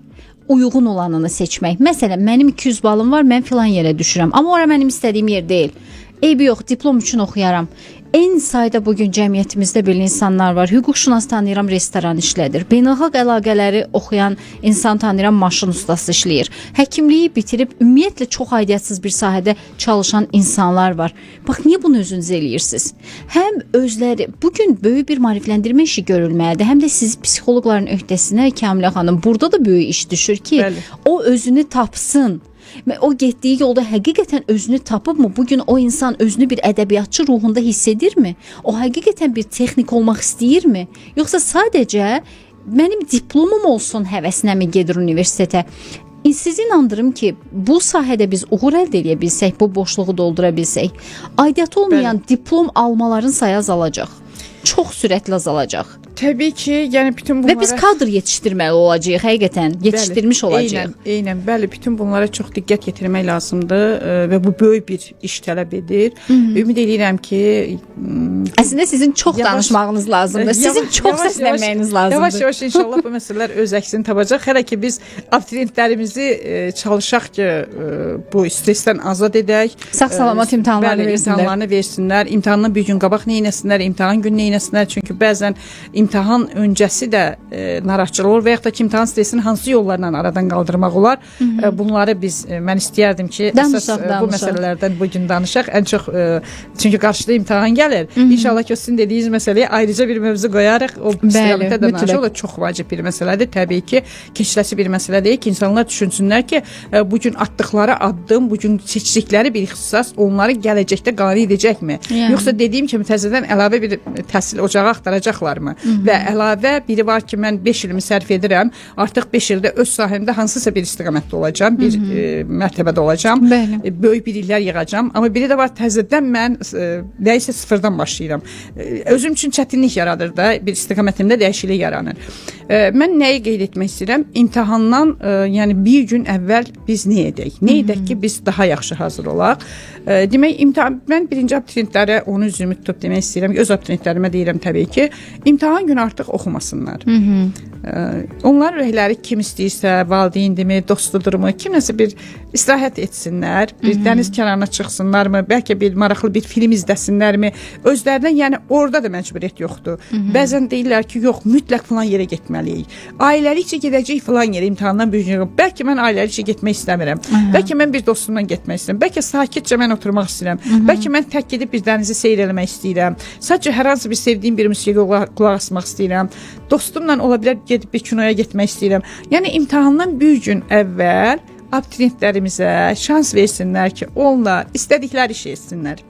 uyğun olanını seçmək. Məsələn, mənim 200 balım var, mən filan yerə düşürəm. Amma ora mənim istədiyim yer deyil. Eybi yox, diplom üçün oxuyaram. En sayda bugün cəmiyyətimizdə belə insanlar var. Hüquqşünas tanıyıram, restoran işlədir. Beynəlxalq əlaqələri oxuyan insan tanıyıram, maşın ustası işləyir. Həkimliyi bitirib ümumiyyətlə çox aidiyyətsiz bir sahədə çalışan insanlar var. Bax, niyə bunu özünüz eləyirsiniz? Həm özləri, bugün böyük bir maarifləndirmə işi görülməlidir, həm də siz psixoloqların öhdəsinə, Kamilə xanım, burada da böyük iş düşür ki, o özünü tapsın. O getdiyi yolda həqiqətən özünü tapıbmı? Bugün o insan özünü bir ədəbiyyatçı ruhunda hiss edirmi? O həqiqətən bir texnik olmaq istəyirmi? Yoxsa sadəcə mənim diplomum olsun həvəsinə mi gedir universitetə? Sizi inandırım ki, bu sahədə biz uğur əldə edə bilsək, bu boşluğu doldura bilsək, aidiyyatı olmayan diplom almaların sayı azalacaq. Çox sürətlə azalacaq. Təbii ki, yəni bütün bunlara... Və biz kadr yetişdirməli olacağıq, həqiqətən yetişdirmiş olacağıq. Eynən, bəli, bütün bunlara çox diqqət yetirmək lazımdır və bu böyük bir iş tələb edir. Ümid edirəm ki... Əslində sizin çox danışmağınız lazımdır, sizin çox səslənməyiniz lazımdır. Yavaş-yavaş inşallah bu məsələlər öz əksini tapacaq. Hələ ki biz abituriyentlərimizi çalışaq ki, bu stressdən azad edək. Sağ-salamat imtahanlarını versinlər. İmtahanlarını versinlər. İmtahandan bir gün qabaq neynəsinlər, imtahan günü neynəsinlər. Çünki bəzən imtahan öncəsi də narahatçılıq olur və yaxud da ki, imtahan stresini hansı yollarla aradan qaldırmaq olar. Bunları mən istəyərdim ki, əsas bu məsələlərdən bugün danışaq. Ən çox, çünki qarşıda imtahan gəlir. İnşallah ki, sizin dediyiniz məsələyə ayrıca bir mövzu qoyarıq. O istiqamətdə də danışıq. O da çox vacib bir məsələdir. Təbii ki, keçiləsi bir məsələ deyil ki, insanlar düşünsünlər ki, bugün atdıqları addım, bugün seçdikləri bir ixtisas onları gələcəkdə qane edəcəkmi? Yoxsa dediyim kimi təzədən əlavə bir təhsil ocağı axtaracaqlarmı? Və əlavə biri var ki, mən 5 ilimi sərf edirəm, artıq 5 ildə öz sahəmdə hansısa bir istiqamətdə olacam, bir mərtəbədə olacam, böyük bir illər yığacam. Amma biri də var, təzədən mən nəyisə sıfırdan başlayıram. Özüm üçün çətinlik yaradır da, bir istiqamətimdə dəyişiklik yaranır. Mən nəyi qeyd etmək istəyirəm? İmtahandan, yəni bir gün əvvəl biz nə edək? Nə edək ki, biz daha yaxşı hazır olaq? Demək, mən birinci abituriyentlərə onu üzümü tutub demək istəyirəm. Öz abituriyentlərimə deyirəm təbii ki, imtahan günü artıq oxumasınlar. Onlar ürəkləri kim istəyirsə, valideyndimi, dostudurmu, kimləsə bir istirahət etsinlər, bir dəniz kənarına çıxsınlarmı, bəlkə bir maraqlı bir film izləsinlərmi, özlərinə, yəni orada da məcburiyyət yoxdur. Bəzən deyirlər ki, yox, mütləq falan yerə getməliyik. Ailəlikcə gedəcək falan yerə imtahandan bir gün. Bəlkə mən ailəlikcə getmək istəmirəm. Bəlkə mən bir dostumla getmək istəyirəm. Bəlkə sakitcə mən oturmaq istəyirəm. Bəlkə mən tək gedib bir dənizi seyr eləmək istəyirəm. Sadəcə hər hansı bir sevdiyim bir musiqiyə qulaq asmaq istəyirəm. Dostumla ola bilər gedib bir kinoya getmək istəyirəm. Yəni imtahandan bir gün əvvəl abituriyentlərimizə şans versinlər ki, onlar istədikləri işi etsinlər.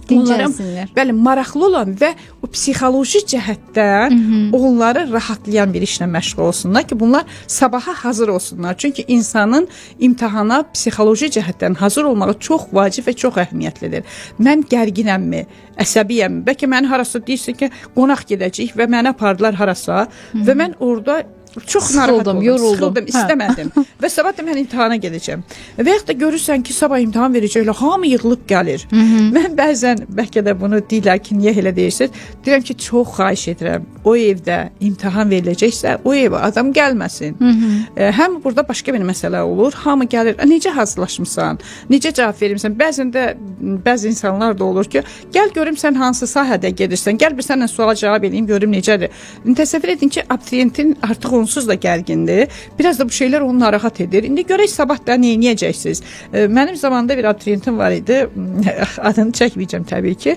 Dincəlsinlər. Bəli, maraqlı olan və o psixoloji cəhətdən onları rahatlayan bir işlə məşğul olsunlar ki, bunlar sabaha hazır olsunlar. Çünki insanın imtahana psixoloji cəhətdən hazır olmağı çox vacib və çox əhəmiyyətlidir. Mən gərginəmmi, əsəbiyəmmi? Bəlkə məni harasa deyirsin ki, qonaq gedəcək və məni apardılar harasa və mən orada çox narahat oldum, yoruldum, istəmədim və sabah da mən imtahana gedəcəm. Və yaxud da görürsən ki, sabah imtahan verəcəklər, hamı yığılıb gəlir. Mən bəzən, bəlkə də bunu deyirlər ki, niyə elə deyirsiniz? Deyirəm ki, çox xahiş edirəm, o evdə imtahan veriləcəksə, o evə adam gəlməsin. Həm burada başqa bir məsələ olur, hamı gəlir, necə hazırlaşmısan, necə cavab verirsən? Bəzən də, bəzi insanlar da olur ki, gəl görüm sən hansı sahədə gedirsən, gəl bir sənlə suala cavab edeyim, görüm necədir. Təsəvvür edin ki, abituriyentin artıq onsuz da gərgindir. Biraz da bu şeylər onu narahat edir. İndi görək sabah da neyniyəcəksiniz? Mənim zamanında bir abituriyentim var idi. Adını çəkməyəcəm təbii ki.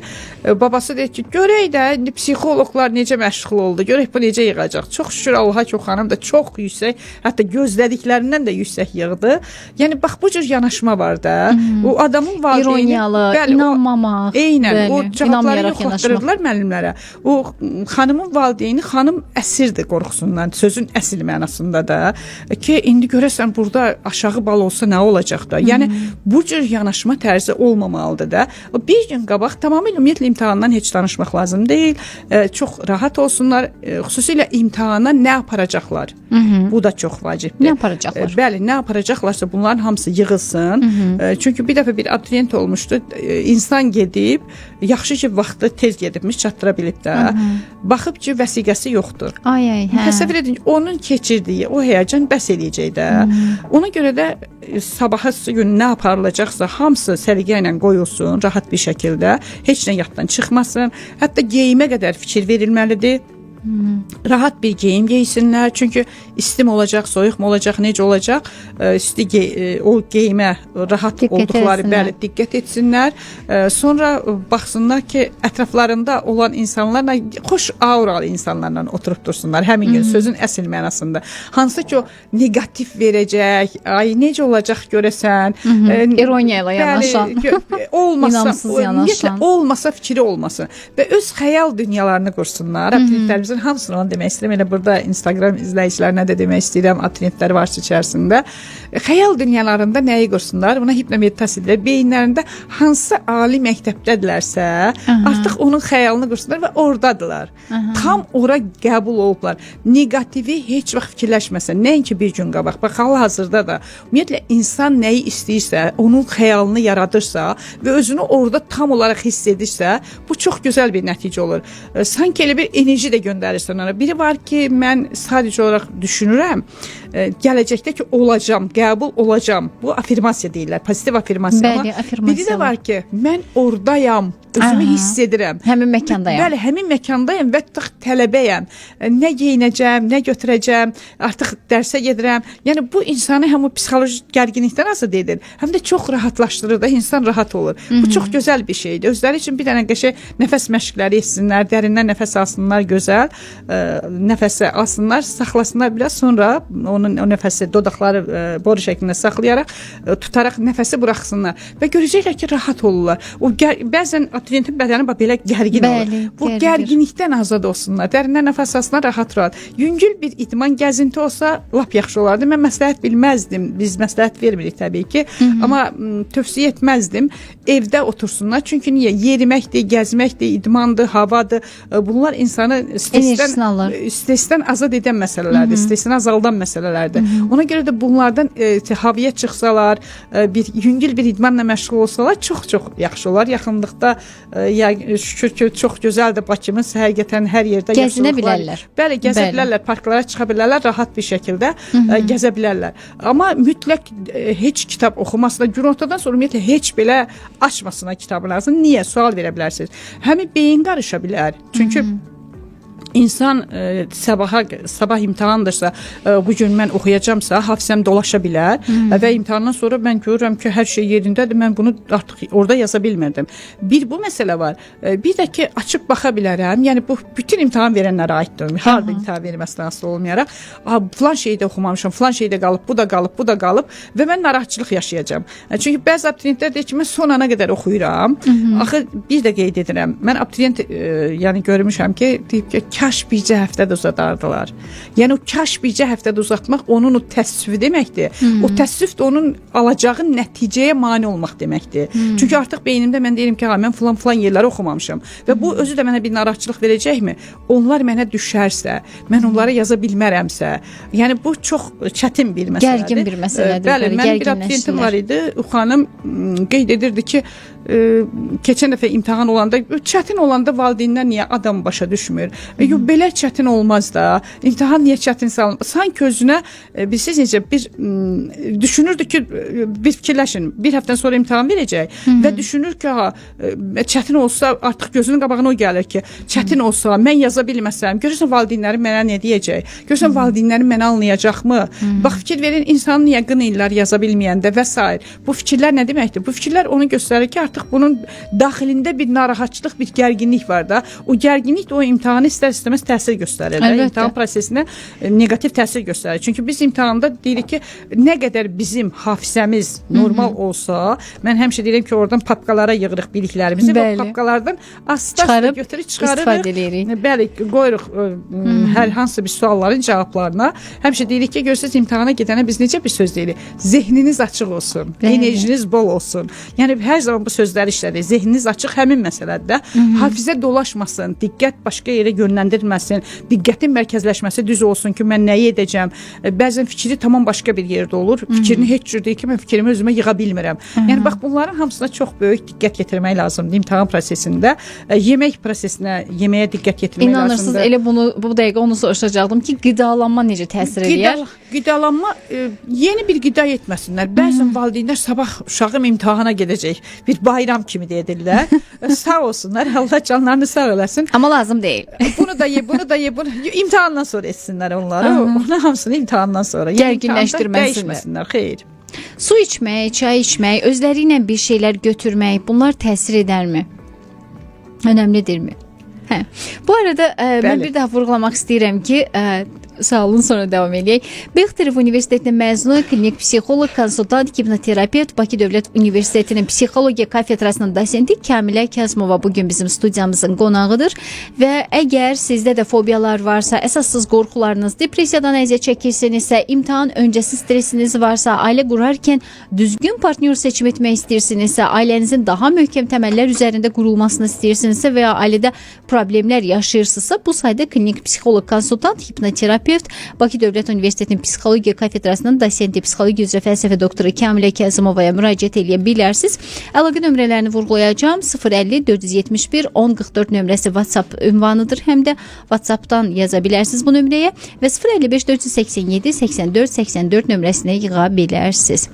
Babası deyir ki, görək də indi psixoloqlar necə məşğul oldu. Görək bu necə yığacaq. Çox şükür Allaha ki, o xanım da çox yüksək, hətta gözlədiklərindən də yüksək yığdı. Yəni bax bu cür yanaşma var da. O adamın valideyni ironiyalı, inanmamaq. Eynən, o cavabları yoxlatdırırlar müəllimlərə. O xanımın valideyni xanım əsirdir qorxusundan. Sözün əsl mənasında da ki, indi görəsən burada aşağı bal olsa nə olacaq da. Yəni bu cür yanaşma tərzi olmamalıdır da. Bir gün qabaq tamamilə ümumiyyətlə imtahandan heç danışmaq lazım deyil. Çox rahat olsunlar. Xüsusilə imtahana nə aparacaqlar? Bu da çox vacibdir. Nə aparacaqlar? Bəli, nə aparacaqlarsa bunların hamısı yığılsın. Çünki bir dəfə bir abituriyent olmuşdu. İnsan gedib, yaxşı ki vaxtı tez gedibmiş, çatdıra bilib də. Baxıb ki, vəsiqəsi yoxdur. Ay, təsəvvür edin, onun keçirdiyi o həyəcan bəs eləyəcək də. Ona görə də sabahı gün nə aparılacaqsa hamısı səliqə ilə qoyulsun, rahat bir şəkildə, heç nə yaddan çıxmasın. Hətta geyimə qədər fikir verilməlidir. Rahat bir geyim geysinlər. Çünki isti mi olacaq, soyuq mu olacaq, necə olacaq? O geyimə rahat olduqları bəli diqqət etsinlər. Sonra baxsınlar ki, ətraflarında olan insanlarla, xoş auralı insanlarla oturub dursunlar. Həmin gün sözün əsl mənasında. Hansı ki o negativ verəcək, ay necə olacaq görəsən, ironiya ilə yanaşan, inamsız yanaşan, olmasa fikri olmasın və öz xəyal dünyalarını qursunlar. Abituriyentlərimizin hamısını onu demək istəyirəm. Elə burada Instagram izləyicilərinə də demək istəyirəm, abituriyentlər varsa içərisində. Xəyal dünyalarında nəyi qursunlar? Buna hipnomeditasiya edilir. Beyinlərində hansı ali məktəbdədirlərsə, artıq onun xəyalını qursunlar və oradadılar. Tam ora qəbul olublar. Negativi heç vaxt fikirləşməsən. Nəinki bir gün qabaq. Bax, hal-hazırda da ümumiyyətlə insan nəyi istəyirsə, onun xəyalını yaradırsa və özünü orada tam olaraq hiss edirsə, bu çox gözəl bir nəticə olur. Sanki elə bir enerji də göndərirsən ona. Biri var ki, mən sadəcə olaraq düşünürəm, gələcəkdə ki, olacam, qəbul olacam. Bu afirmasiya deyirlər, pozitiv afirmasiya. Bəli, afirmasiya. Biri də var ki, mən oradayam, özümü hiss edirəm. Həmin məkandayam. Bəli, həmin məkandayam və tələbəyəm. Nə geyinəcəm, nə götürəcəm, artıq dərsə gedirəm. Yəni bu insanı həm o psixoloji gərginlikdən azad edir, həm də çox rahatlaşdırır da, insan rahat olur. Bu çox gözəl bir şeydir. Özləri üçün bir dənə qəşəng nəfəs məşqləri etsinlər, dərindən nəfəs alsınlar, gözəl nəfəsə alsınlar, saxlasınlar biraz, sonra o nəfəsi dodaqları boru şəklində saxlayaraq, tutaraq nəfəsi buraxsınlar və görəcəklər ki, rahat olurlar. O bəzən abituriyentin bədəni belə gərgin olur. Bu gərginlikdən azad olsunlar, dərindən nəfəs alsınlar, rahat. Yüngül bir idman, gəzinti olsa lap yaxşı olardı. Mən məsləhət bilməzdim. Biz məsləhət vermirik təbii ki, amma tövsiyə etməzdim. Evdə otursunlar. Çünki niyə? Yeriməkdir, gəzməkdir, idmandır, havadır. Bunlar insanı stressdən azad edən məsələlərdir, stressini azaldan məsələlərdir. Ona görə də bunlardan havaya çıxsalar, bir yüngül bir idmanla məşğul olsalar çox-çox yaxşı olar. Yaxınlıqda şükür ki, çox gözəldir Bakımız. Həqiqətən hər yerdə gəzinə bilərlər. Bəli, gəzə bilərlər, parklara çıxa bilərlər, rahat bir şəkildə gəzə bilərlər. Amma mütləq heç kitab oxumasına, günortadan sonra ümumiyyətlə heç belə açmasına kitabı lazım. Niyə? Sual verə bilərsiniz. Həmin beyin qarışa bilər. Çünki İnsan sabah imtahandırsa, bugün mən oxuyacamsa, hafizəm dolaşa bilər və imtahandan sonra mən görürəm ki, hər şey yerindədir, mən bunu artıq orada yaza bilmirdim. Bir bu məsələ var. Bir də ki, açıb baxa bilərəm. Yəni bu bütün imtahan verənlərə aiddir. Harda imtahan verməsinə asılı olmayaraq, falan şeydə oxumamışam, falan şeydə qalıb, bu da qalıb, bu da qalıb və mən narahatçılıq yaşayacağam. Çünki bəzi abituriyentlər deyir ki, mən son ana qədər oxuyuram. Axı bir də qeyd edirəm. Mən abituriyent yəni görmüşəm ki, deyib ki, kaş bircə həftə də uzadardılar. Yəni o kaş bircə həftə də uzatmaq onun o təəssüfü deməkdir. O təəssüf də onun alacağı nəticəyə mane olmaq deməkdir. Çünki artıq beynimdə mən deyirəm ki, mən falan yerləri oxumamışam və bu özü də mənə bir narahatçılıq verəcəkmi? Onlar mənə düşərsə, mən onlara yaza bilmərəmsə, yəni bu çox çətin bir məsələdir. Gərgin bir məsələdir. Bəli, mənim bir abituriyentim var idi. O xanım qeyd edirdi ki, keçən dəfə imtahan olanda, çətin olanda valideynlər niyə adam başa düşmür? Belə çətin olmaz da. İmtahan niyə çətin salınır? Sanki özünə, siz necə bir düşünürdü ki, bir fikirləşin, bir həftədən sonra imtahan verəcək və düşünür ki, çətin olsa, artıq gözünün qabağına o gəlir ki, çətin olsa, mən yaza bilməsəm, görürsən valideynlərim mənə nə deyəcək? Görürsən valideynlərim mənə anlayacaqmı? Bax, fikir verin, insanın niyə qınayırlar yaza bilməyəndə və s. Bu fikirlər nə deməkdir? Bu fikirlər onu göstərir ki, artıq bunun daxilində bir narahatçılıq, bir gərginlik var da. O gərginlik də o imtahanı istər-istəməz təsir göstərir. İmtahan prosesinə negativ təsir göstərir. Çünki biz imtahanda deyirik ki, nə qədər bizim hafizəmiz normal olsa, mən həmişə deyirəm ki, oradan papkalara yığırıq biliklərimizi və papkalardan asta-asta götürüb çıxarırıq. Bəli, qoyuruq hər hansı bir sualların cavablarına. Həmişə deyirik ki, görürsünüz imtahana gedənə biz necə bir söz deyirik? Zehniniz açıq olsun, enerjiniz bol olsun. Yəni hər zaman bu sözləri işlədir. Zehniniz açıq həmin məsələdə. Hafizə dolaşmasın, diqqət başqa yerə yönləndirilməsin, diqqətin mərkəzləşməsi düz olsun ki, mən nəyi edəcəm. Bəzən fikri tamam başqa bir yerdə olur. Fikrini heç cür deyir ki, mən fikrimi özümə yığa bilmirəm. Yəni bax, bunların hamısına çox böyük diqqət yetirmək lazımdır imtahan prosesində. Yemək prosesinə, yeməyə diqqət yetirmək lazımdır. İnanırsınız, elə bu dəqiqə onu soruşacaqdım ki, qidalanma necə təsir edir? Qidalanma, yeni bir qida etməsinlər. Bəzən valideynlər sabah uşağım imtahana gedəcək, bir bayram kimi edirlər. Sağ olsunlar, Allah canlarını sağ eləsin. Amma lazım deyil. Bunu da ye, bunu da ye, bunu imtahandan sonra etsinlər onları. Onun hamısını imtahandan sonra. Gərginləşdirməsinlər. Xeyr. Su içmək, çay içmək, özləri ilə bir şeylər götürmək, bunlar təsir edərmi? Önəmlidirmi? Hə. Bu arada mən bir daha vurğulamaq istəyirəm ki, sağ olun, sonra davam edək. Bexterov Universitetinin məzunu, klinik psixoloq, konsultant, hipnoterapevt, Bakı Dövlət Universitetinin psixologiya kafedrasının dosenti Kamilə Kəzmova bugün bizim studiyamızın qonağıdır və əgər sizdə də fobiyalar varsa, əsassız qorxularınız, depressiyadan əziyyət çəkirsinizsə, imtahan öncəsi stresiniz varsa, ailə qurarkən düzgün partnyor seçim etmək istəyirsinizsə, ailənizin daha möhkəm təməllər üzərində qurulmasını istəyirsinizsə və ya ailədə problemlər yaşayırsınızsa, bu sayda klinik psixoloq, konsultant, hipnoterapevt, Bakı Dövlət Universitetinin psixologiya kafedrasının dosenti, psixologiya üzrə fəlsəfə doktoru Kamilə Kəzimovaya müraciət edə bilərsiniz. Əlaqə nömrələrini vurğulayacağam. 050 471 1044 nömrəsi WhatsApp ünvanıdır. Həm də WhatsApp'dan yaza bilərsiniz bu nömrəyə və 055 487 84 84 nömrəsinə yığa bilərsiniz.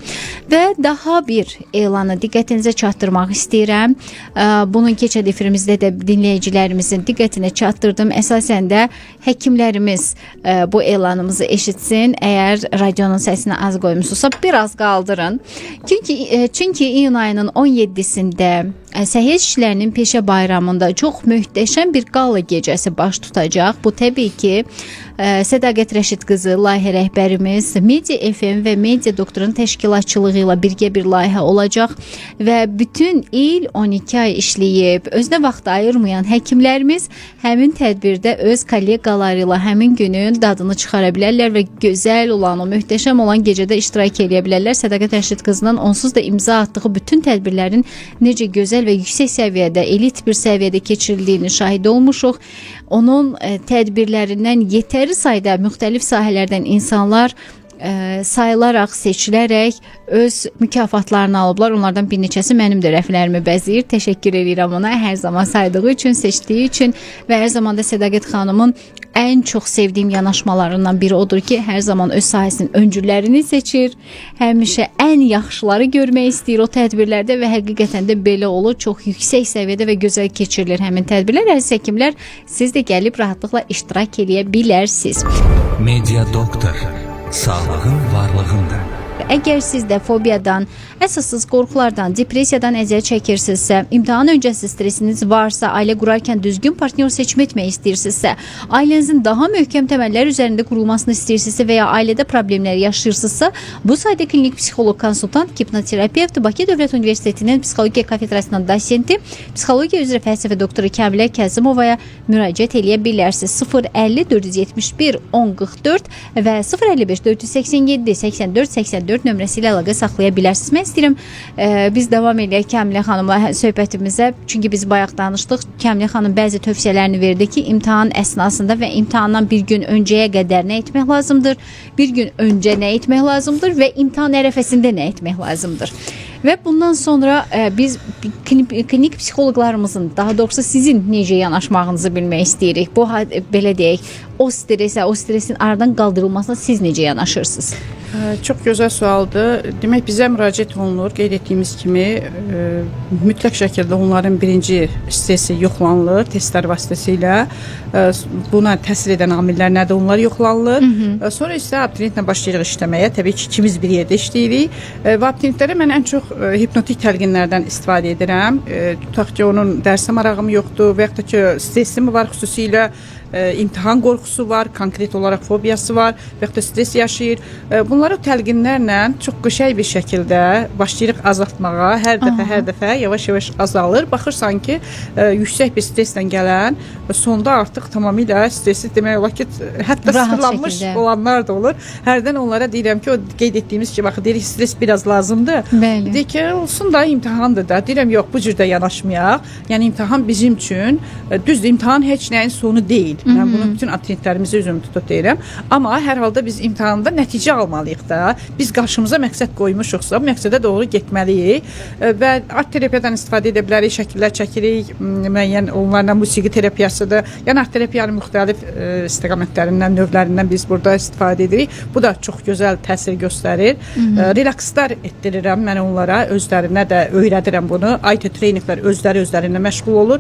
Və daha bir elanı diqqətinizə çatdırmaq istəyirəm. Bunun keçən efirimizdə də dinləyicilərimizin diqqətinə çatdırdım. Əsasən də həkimlərimiz bu elanımızı eşitsin. Əgər radionun səsini az qoymusunuzsa biraz qaldırın. Çünki iyun ayının 17-sində Səhiyyə işçilərinin peşə bayramında çox möhtəşəm bir qala gecəsi baş tutacaq. Bu təbii ki, Sədaqət Rəşid qızı, layihə rəhbərimiz, Media FM və Media Doktorun təşkilatçılığı ilə birgə bir layihə olacaq və bütün il 12 ay işləyib, özünə vaxt ayırmayan həkimlərimiz həmin tədbirdə öz kolleqaları ilə həmin günün dadını çıxara bilərlər və gözəl olan, o möhtəşəm olan gecədə iştirak edə bilərlər. Sədaqət Rəşid qızının onsuz da imza atdığı bütün tədbirlərin necə gözəl və yüksək səviyyədə, elit bir səviyyədə keçirildiyini şahid olmuşuq. Onun tədbirlərindən yetəri sayda müxtəlif sahələrdən insanlar sayılaraq, seçilərək öz mükafatlarını alıblar. Onlardan bir neçəsi mənim də rəflərimi bəzəyir. Təşəkkür edirəm ona hər zaman saydığı üçün, seçdiyi üçün və hər zaman da Sədaqət xanımın ən çox sevdiyim yanaşmalarından biri odur ki, hər zaman öz sahəsinin öncülərini seçir. Həmişə ən yaxşıları görmək istəyir o tədbirlərdə və həqiqətən də belə olur. Çox yüksək səviyyədə və gözəl keçirilir həmin tədbirlər. Əziz həkimlər, siz də gəlib rahatlıqla iştirak edə bilərsiniz. Media Doktor, sağlığın varlığında. Əgər siz də fobiyadan, əsassız qorxulardan, depressiyadan əziyyət çəkirsinizsə, imtahan öncəsi stresiniz varsa, ailə qurarkən düzgün partnyor seçim etmək istəyirsinizsə, ailənizin daha möhkəm təməllər üzərində qurulmasını istəyirsinizsə və ya ailədə problemlər yaşayırsınızsa, bu sayda klinik psixoloq, konsultant, hipnoterapevt, Bakı Dövlət Universitetinin psixologiya kafedrasının dosenti, psixologiya üzrə fəlsəfə doktoru Kamilə Kəzimovaya müraciət edə bilərsiniz. 050 471 1044 və 055 487 84 84 nömrəsi ilə əlaqə saxlaya bilərsiniz. Mən istəyirəm biz davam edək Kamilə xanımla söhbətimizə. Çünki biz bayaq danışdıq. Kamilə xanım bəzi tövsiyələrini verdi ki, imtahan əsnasında və imtahandan bir gün öncəyə qədər nə etmək lazımdır? Bir gün öncə nə etmək lazımdır və imtahan ərəfəsində nə etmək lazımdır? Və bundan sonra biz klinik psixoloqlarımızın, daha doğrusu sizin necə yanaşmağınızı bilmək istəyirik. Bu belə deyək, o stresin aradan qaldırılmasına siz necə yanaşırsınız? Çox gözəl sualdır. Demək, bizə müraciət olunur. Qeyd etdiyimiz kimi mütləq şəkildə onların birinci stresi yoxlanılır testlər vasitəsilə. Buna təsir edən amillər nədir? Onlar yoxlanılır. Sonra isə abituriyentlə başlayırıq işləməyə. Təbii ki, ikimiz bir yerdə işləyirik. Və abituriyentlərə mən ən çox hipnotik təlqinlərdən istifadə edirəm. Tutaq ki, onun dərsə marağım yoxdur və yaxud da ki, stresi mi var, xüsusilə imtahan qorxusu var, konkret olaraq fobiyası var və yaxud da stres yaşayır. Bunları təlqinlərlə çox qəşəng bir şəkildə başlayırıq azaltmağa. Hər dəfə yavaş-yavaş azalır. Baxırsan ki, yüksək bir streslə gələn sonda artıq tamamilə stresi demək olar ki, hətta sıfırlanmış olanlar da olur. Hərdən onlara deyirəm ki, o qeyd etdiyimiz ki, baxın, deyirik stres biraz lazımdır. Deyir ki, olsun da imtahandır da. Deyirəm, yox, bu cürdə yanaşmayaq. Yəni imtahan bizim üçün, düzdür, imtahan heç nəyin sonu deyil. Mən bunu bütün abituriyentlərimizə özümü tutub deyirəm. Amma hər halda biz imtahanda nəticə almalıyıq da. Biz qarşımıza məqsəd qoymuşuqsa, bu məqsədə doğru getməliyik və art terapiyadan istifadə edə bilərik, şəkillər çəkirik, müəyyən onlarla musiqi terapiyasıdır. Yəni art terapiyanın müxtəlif istiqamətlərindən, növlərindən biz burada istifadə edirik. Bu da çox gözəl təsir göstərir. Relakslar etdirirəm mən onlara, özlərinə də öyrədirəm bunu. IT treyninqlər özlərinə məşğul olur.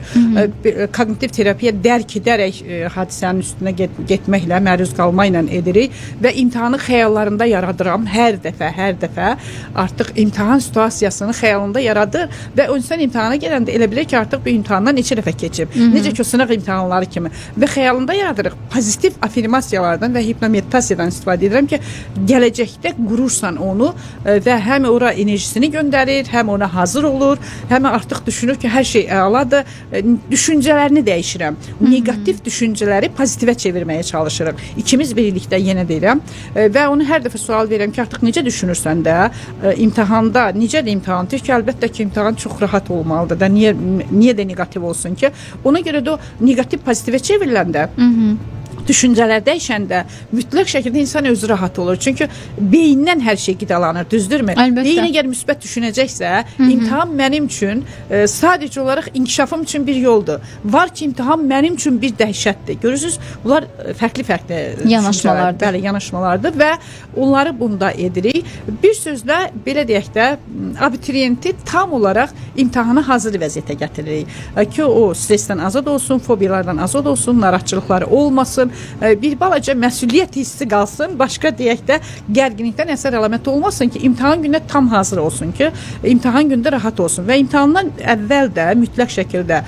Kognitiv terapiya dərk edərək hadisənin üstünə getməklə, məruz qalmaqla edirik və imtahanı xəyallarında yaradıram hər dəfə artıq imtahan situasiyasını xəyalında yaradır və insan imtahana gələndə elə bilir ki, artıq bu imtahandan neçə dəfə keçib. Necə ki, sınaq imtahanları kimi və xəyalında yaradırıq. Pozitiv afirmasiyalardan və hipnomeditasiyadan istifadə edirəm ki, gələcəkdə qurursan onu və həm ora enerjisini göndərir, həm ona hazır olur, həm artıq düşünür ki, hər şey əladır. Düşüncələrini dəyişirəm. Negativ düşüncələri pozitivə çevirməyə çalışırıq. İkimiz birlikdə yenə deyirəm və onu hər dəfə sual verirəm ki, artıq necə düşünürsən də imtahanda, necədir imtahan? Deyir ki, əlbəttə ki, imtahan çox rahat olmalıdır da. Niyə də negativ olsun ki? Ona görə də o negativ pozitivə çevriləndə düşüncələr dəyişəndə mütləq şəkildə insan özü rahat olur. Çünki beyindən hər şey qidalanır, düzdürmü? Beyin əgər müsbət düşünəcəksə, imtahan mənim üçün sadəcə olaraq inkişafım üçün bir yoldur. Var ki, imtahan mənim üçün bir dəhşətdir. Görürsünüz, bunlar fərqli yanaşmalardır. Bəli, yanaşmalardır və onları bunda edirik. Bir sözlə, belə deyək də, abituriyenti tam olaraq imtahana hazır vəziyyətə gətiririk. Ki, o stressdən azad olsun, fobiyalardan azad olsun, narahatçılıqları olmasın, bir balaca məsuliyyət hissi qalsın, başqa deyək də gərginlikdən əsər əlamət olmasın ki, imtahan gününə tam hazır olsun ki, imtahan günündə rahat olsun və imtahandan əvvəl də mütləq şəkildə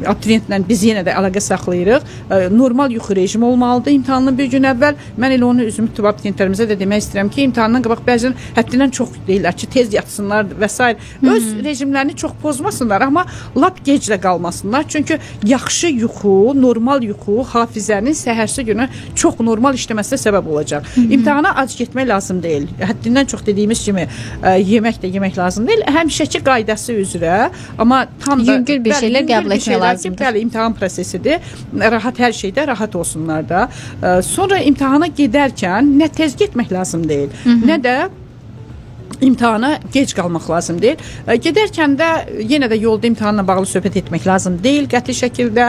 abituriyentlə biz yenə də əlaqə saxlayırıq. Normal yuxu rejimi olmalıdır imtahandan bir gün əvvəl. Mən elə onu özümü tüb abituriyentlərimizə də demək istəyirəm ki, imtahandan qabaq bəzən həddindən çox deyirlər ki, tez yatsınlar və s. Öz rejimlərini çox pozmasınlar, amma lap geclə qalmasınlar. Çünki yaxşı yuxu, normal yuxu hafizənin səhərsi günü çox normal işləməsinə səbəb olacaq. İmtahana ac getmək lazım deyil. Həddindən çox dediyimiz kimi yemək də yemək lazım deyil. Həmişəki qaydası üzrə, amma tam da yüngül bir şeylər qəbul etmək lazımdır. Bəli, imtahan prosesidir. Rahat hər şeydə rahat olsunlar da. Sonra imtahana gedərkən nə tez getmək lazım deyil, nə də imtahana gec qalmaq lazım deyil. Gedərkən də yenə də yolda imtahanla bağlı söhbət etmək lazım deyil qəti şəkildə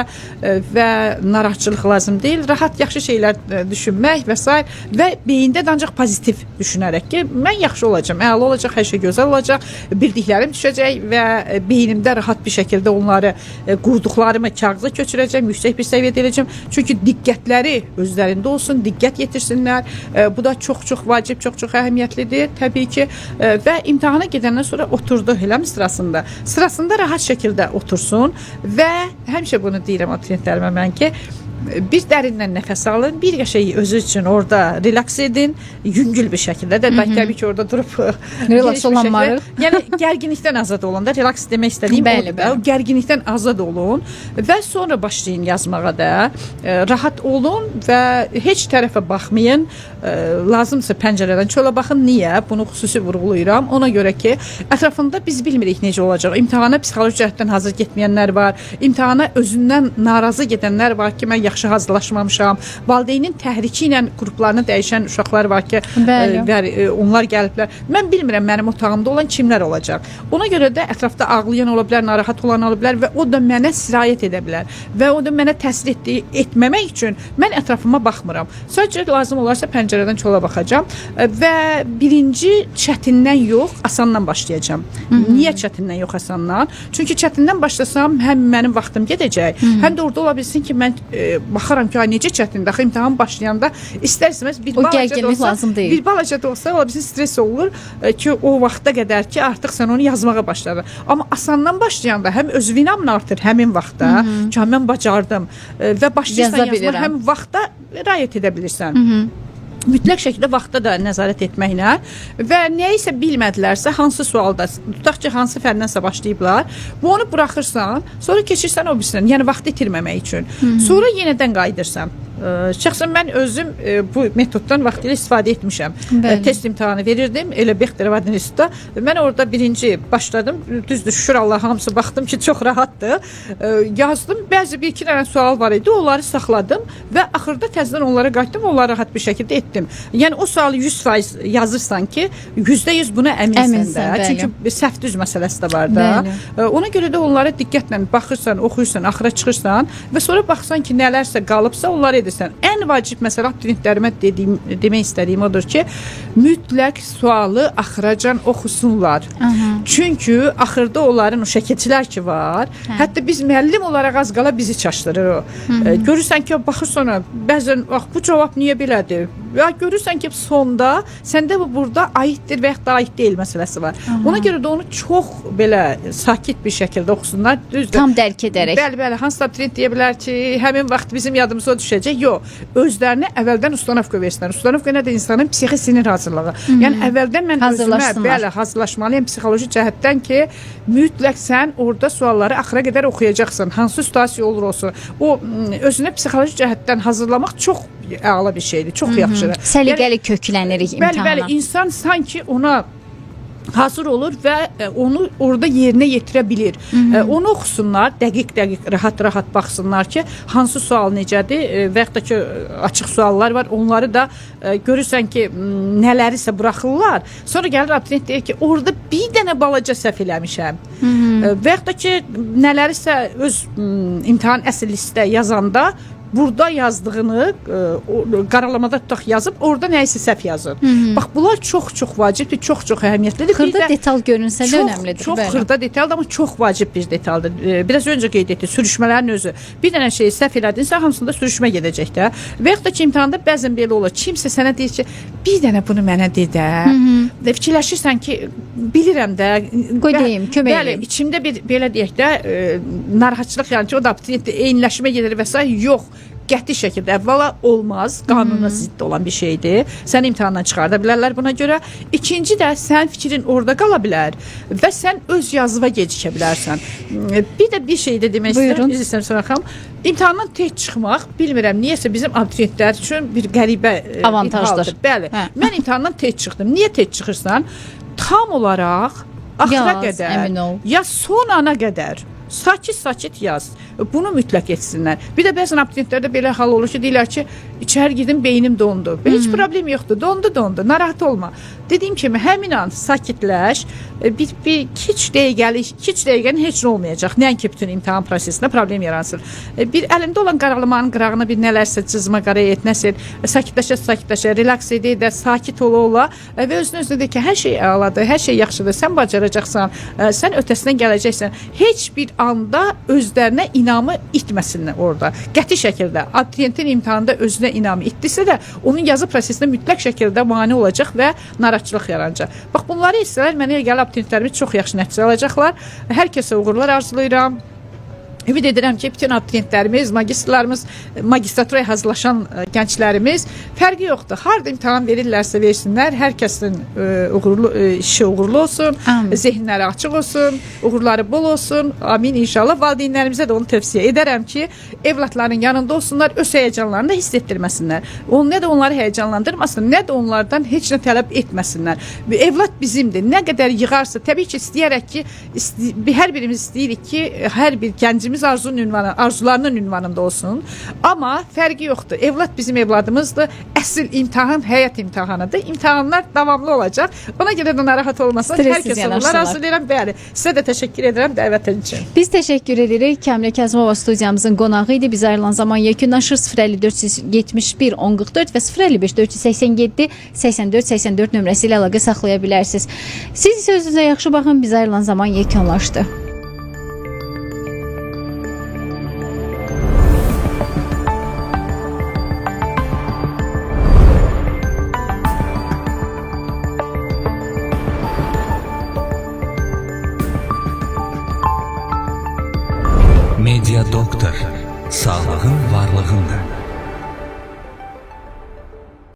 və narahatçılıq lazım deyil. Rahat, yaxşı şeylər düşünmək və s. və beyində də ancaq pozitiv düşünərək ki, mən yaxşı olacam, əla olacaq, hər şey gözəl olacaq, bildiklərim düşəcək və beynimdə rahat bir şəkildə onları qurduqlarımı kağıza köçürəcəm, yüksək bir səviyyədə edəcəm. Çünki diqqətləri özlərində olsun, diqqət yetirsinlər. Bu da çox-çox vacib, çox-çox əhəmiyyətlidir təbii ki. Və imtahana gedəndən sonra oturdu eləmi sırasında rahat şəkildə otursun və həmişə bunu deyirəm abituriyentlərimə mən ki, bir dərindən nəfəs alın, bir qəşəyi özü üçün orada relaks edin, yüngül bir şəkildə də təbii ki, orada durub relaks olanları. Yəni gərginlikdən azad olun da, relaks demək istədiyim odur da, o gərginlikdən azad olun və sonra başlayın yazmağa da, rahat olun və heç tərəfə baxmayın, lazımsa pəncərədən çölə baxın. Niyə? Bunu xüsusi vurğulayıram. Ona görə ki, ətrafında biz bilmirik necə olacaq. İmtahana psixoloji cəhətdən hazır getməyənlər var, imtahana özündən narazı gedənlər var ki, mən yaxşı hazırlaşmamışam. Valideynin təhriki ilə qruplarını dəyişən uşaqlar var ki, onlar gəliblər. Mən bilmirəm mənim otağımda olan kimlər olacaq. Ona görə də ətrafda ağlayan ola bilər, narahat olan ola bilər və o da mənə sirayət edə bilər və o da mənə təsir etməmək üçün mən ətrafıma baxmıram. Sadəcə lazım olarsa pəncərədən çölə baxacam və birinci çətindən yox, asandan başlayacağam. Niyə çətindən yox, asandan? Çünki çətindən başlasam həm mənim vaxtım gedəcək, həm də orada ola bilsin ki, mən baxaram ki, necə çətindir. Axı imtahan başlayanda istər-istəməz bir balaca da olsa, ola bilsin stres olur ki, o vaxta qədər ki, artıq sən onu yazmağa başladın. Amma asandan başlayanda həm öz vinamın artır həmin vaxtda ki, mən bacardım və başlayırsan yazma, həm vaxta riayət edə bilirsən. Mütləq şəkildə vaxtda da nəzarət etməklə və nəyisə bilmədilərsə, hansı sualda, tutaq ki, hansı fəndənsə başlayıblar, bu onu buraxırsan, sonra keçirsən o birisindən, yəni vaxt itirməmək üçün. Sonra yenidən qayıdırsan. Şəxsən mən özüm bu metoddan vaxtilə istifadə etmişəm. Bəli. Test imtahanı verirdim elə Bexterəvad İnstitutunda. Mən orada birinci başladım. Düzdür, şükür Allah, hamısı baxdım ki, çox rahatdır. Yazdım. Bəzi bir-iki dənə sual var idi. Onları saxladım və axırda təzədən onlara qayıtdım. Onları rahat bir şəkildə etdim. Yəni o sualı 100% yazırsan ki, %100 buna əminsən də. Bəli. Çünki səhv düz məsələsi də var da. Bəli. Ona görə də onlara diqqətlə baxırsan, oxuyursan, axıra çıxırsan və sonra baxsan ki, nələrsə qalıbsa onları edirsən. Ən vacib məsələ abituriyentlərimə demək istədiyim odur ki, mütləq sualı axıracan oxusunlar. Çünki axırda onların o şəkilçilər ki var, hətta biz müəllim olaraq az qala bizi çaşdırır o. Görürsən ki, baxır sonra bəzən bu cavab niyə belədir? Ya görürsən ki, sonda səndə bu burada aiddir və yaxud da aid deyil məsələsi var. Ona görə də onu çox belə sakit bir şəkildə oxusunlar. Düzdür. Tam dərk edərək. Bəli, hansı abituriyent deyə bilər ki, həmin vaxt bizim yadımıza düşəcək. Yox, özlərinə əvvəldən ustanovka versinlər. Ustanovka nədir? İnsanın psixi sinir hazırlığı. Yəni əvvəldən mən özümə hazırlaşmalıyam psixoloji cəhətdən ki, mütləq sən orada sualları axıra qədər oxuyacaqsan. Hansı situasiya olur olsun. O özünə psixoloji cəhətdən hazırlamaq çox əla bir şeydir. Çox yaxşıdır. Səliqəli köklənirik imtahana. Bəli, insan sanki ona hazır olur və onu orada yerinə yetirə bilir. Onu oxusunlar, dəqiq-dəqiq, rahat-rahat baxsınlar ki, hansı sual necədir və yaxud da ki, açıq suallar var. Onları da görürsən ki, nələrisə buraxırlar. Sonra gəlir abituriyent deyir ki, orada bir dənə balaca səhv eləmişəm. Və yaxud da ki, nələrisə öz imtahan əsl listə yazanda burada yazdığını qaralamada tutaq yazıb, orada nəyisə səhv yazır. Bax, bunlar çox-çox vacibdir, çox-çox əhəmiyyətlidir. Xırda detal görünsə də önəmlidir. Çox xırda detaldır, amma çox vacib bir detaldır. Biraz öncə qeyd etdik, sürüşmələrin özü. Bir dənə şeyi səhv elədinsə, hamısında sürüşmə gedəcək də. Və yaxud da ki, imtahanda bəzən belə olur. Kimsə sənə deyir ki, bir dənə bunu mənə de də. Fikirləşirsən ki, bilirəm də. Qoy deyim, kömək Bəli, edeyim. içimdə bir belə deyək də, narahatçılıq, yəni ki, o da eyniləşmə gedir və s. Yox. Qəti şəkildə əvvəla olmaz, qanuna zidd olan bir şeydir. Sən imtahandan çıxarda bilərlər buna görə. İkinci də sənin fikrin orada qala bilər və sən öz yazıva gecikə bilərsən. Bir də bir şey də demək istəyirəm, izləyirəm sonra xanım. İmtahandan tez çıxmaq, bilmirəm, niyəsə bizim abituriyentlər üçün bir qəribə avantajdır. Bəli, mən imtahandan tez çıxdım. Niyə tez çıxırsan? Tam olaraq axıra qədər, ya son ana qədər sakit-sakit yaz. Bunu mütləq etsinlər. Bir də bəzən abituriyentlərdə belə hal olur ki, deyirlər ki, içəri girdim, beynim dondu. Heç problem yoxdur. Dondu. Narahat olma. Dediyim kimi, həmin an sakitləş. Bir 2 dəqiqənin heç nə olmayacaq. Nəinki bütün imtahan prosesində problem yaransın. Bir əlində olan qaralamanın qırağına bir nələrsə cızma, qaraya etməsin. Sakitləşə, relaks edə, sakit ola və özünə de ki, hər şey əladır, hər şey yaxşıdır. Sən bacaracaqsan, sən ötəsindən gələcəksən. Heç bir anda özlərinə inamı itməsinlər orada. Qəti şəkildə abituriyentin imtahanında özünə inamı itdisə də, onun yazı prosesində mütləq şəkildə mane olacaq və narahatçılıq yaranacaq. Bax, bunları etsələr, mənə gələ abituriyentlərimiz çox yaxşı nəticə alacaqlar. Hər kəsə uğurlar arzulayıram. Ümid edirəm ki, bütün abituriyentlərimiz, magistrlarımız, magistraturaya hazırlaşan gənclərimiz fərqi yoxdur. Harda imtahan verirlərsə versinlər, hər kəsin işi uğurlu olsun, zehinləri açıq olsun, uğurları bol olsun. Amin inşallah. Valideynlərimizə də onu tövsiyə edərəm ki, evlatların yanında olsunlar, öz həyəcanlarını da hiss etdirməsinlər. Nə də onları həyəcanlandırmasın, nə də onlardan heç nə tələb etməsinlər. Evlat bizimdir. Nə qədər yığarsa, təbii ki, istəyərək ki, hər birimiz istəyirik ki, hər bir gəncimiz arzularının ünvanında olsun. Amma fərqi yoxdur. Evlad bizim evladımızdır. Əsl imtahan həyat imtahanıdır. İmtahanlar davamlı olacaq. Ona görə də narahat olmasın. Hər kəsə uğurlar arzulayıram. Bəli. Sizə də təşəkkür edirəm dəvətin üçün. Biz təşəkkür edirik. Kəmilə Kəzimova studiyamızın qonağı idi. Biz ayrılan zaman yekunlaşır. 05471 1044 və 055 487 84 84 nömrəsi ilə əlaqə saxlaya bilərsiniz. Siz isə özünüzə yaxşı baxın. Biz ayrılan zaman yekunlaşdı. Media Doktor, sağlığın varlığında.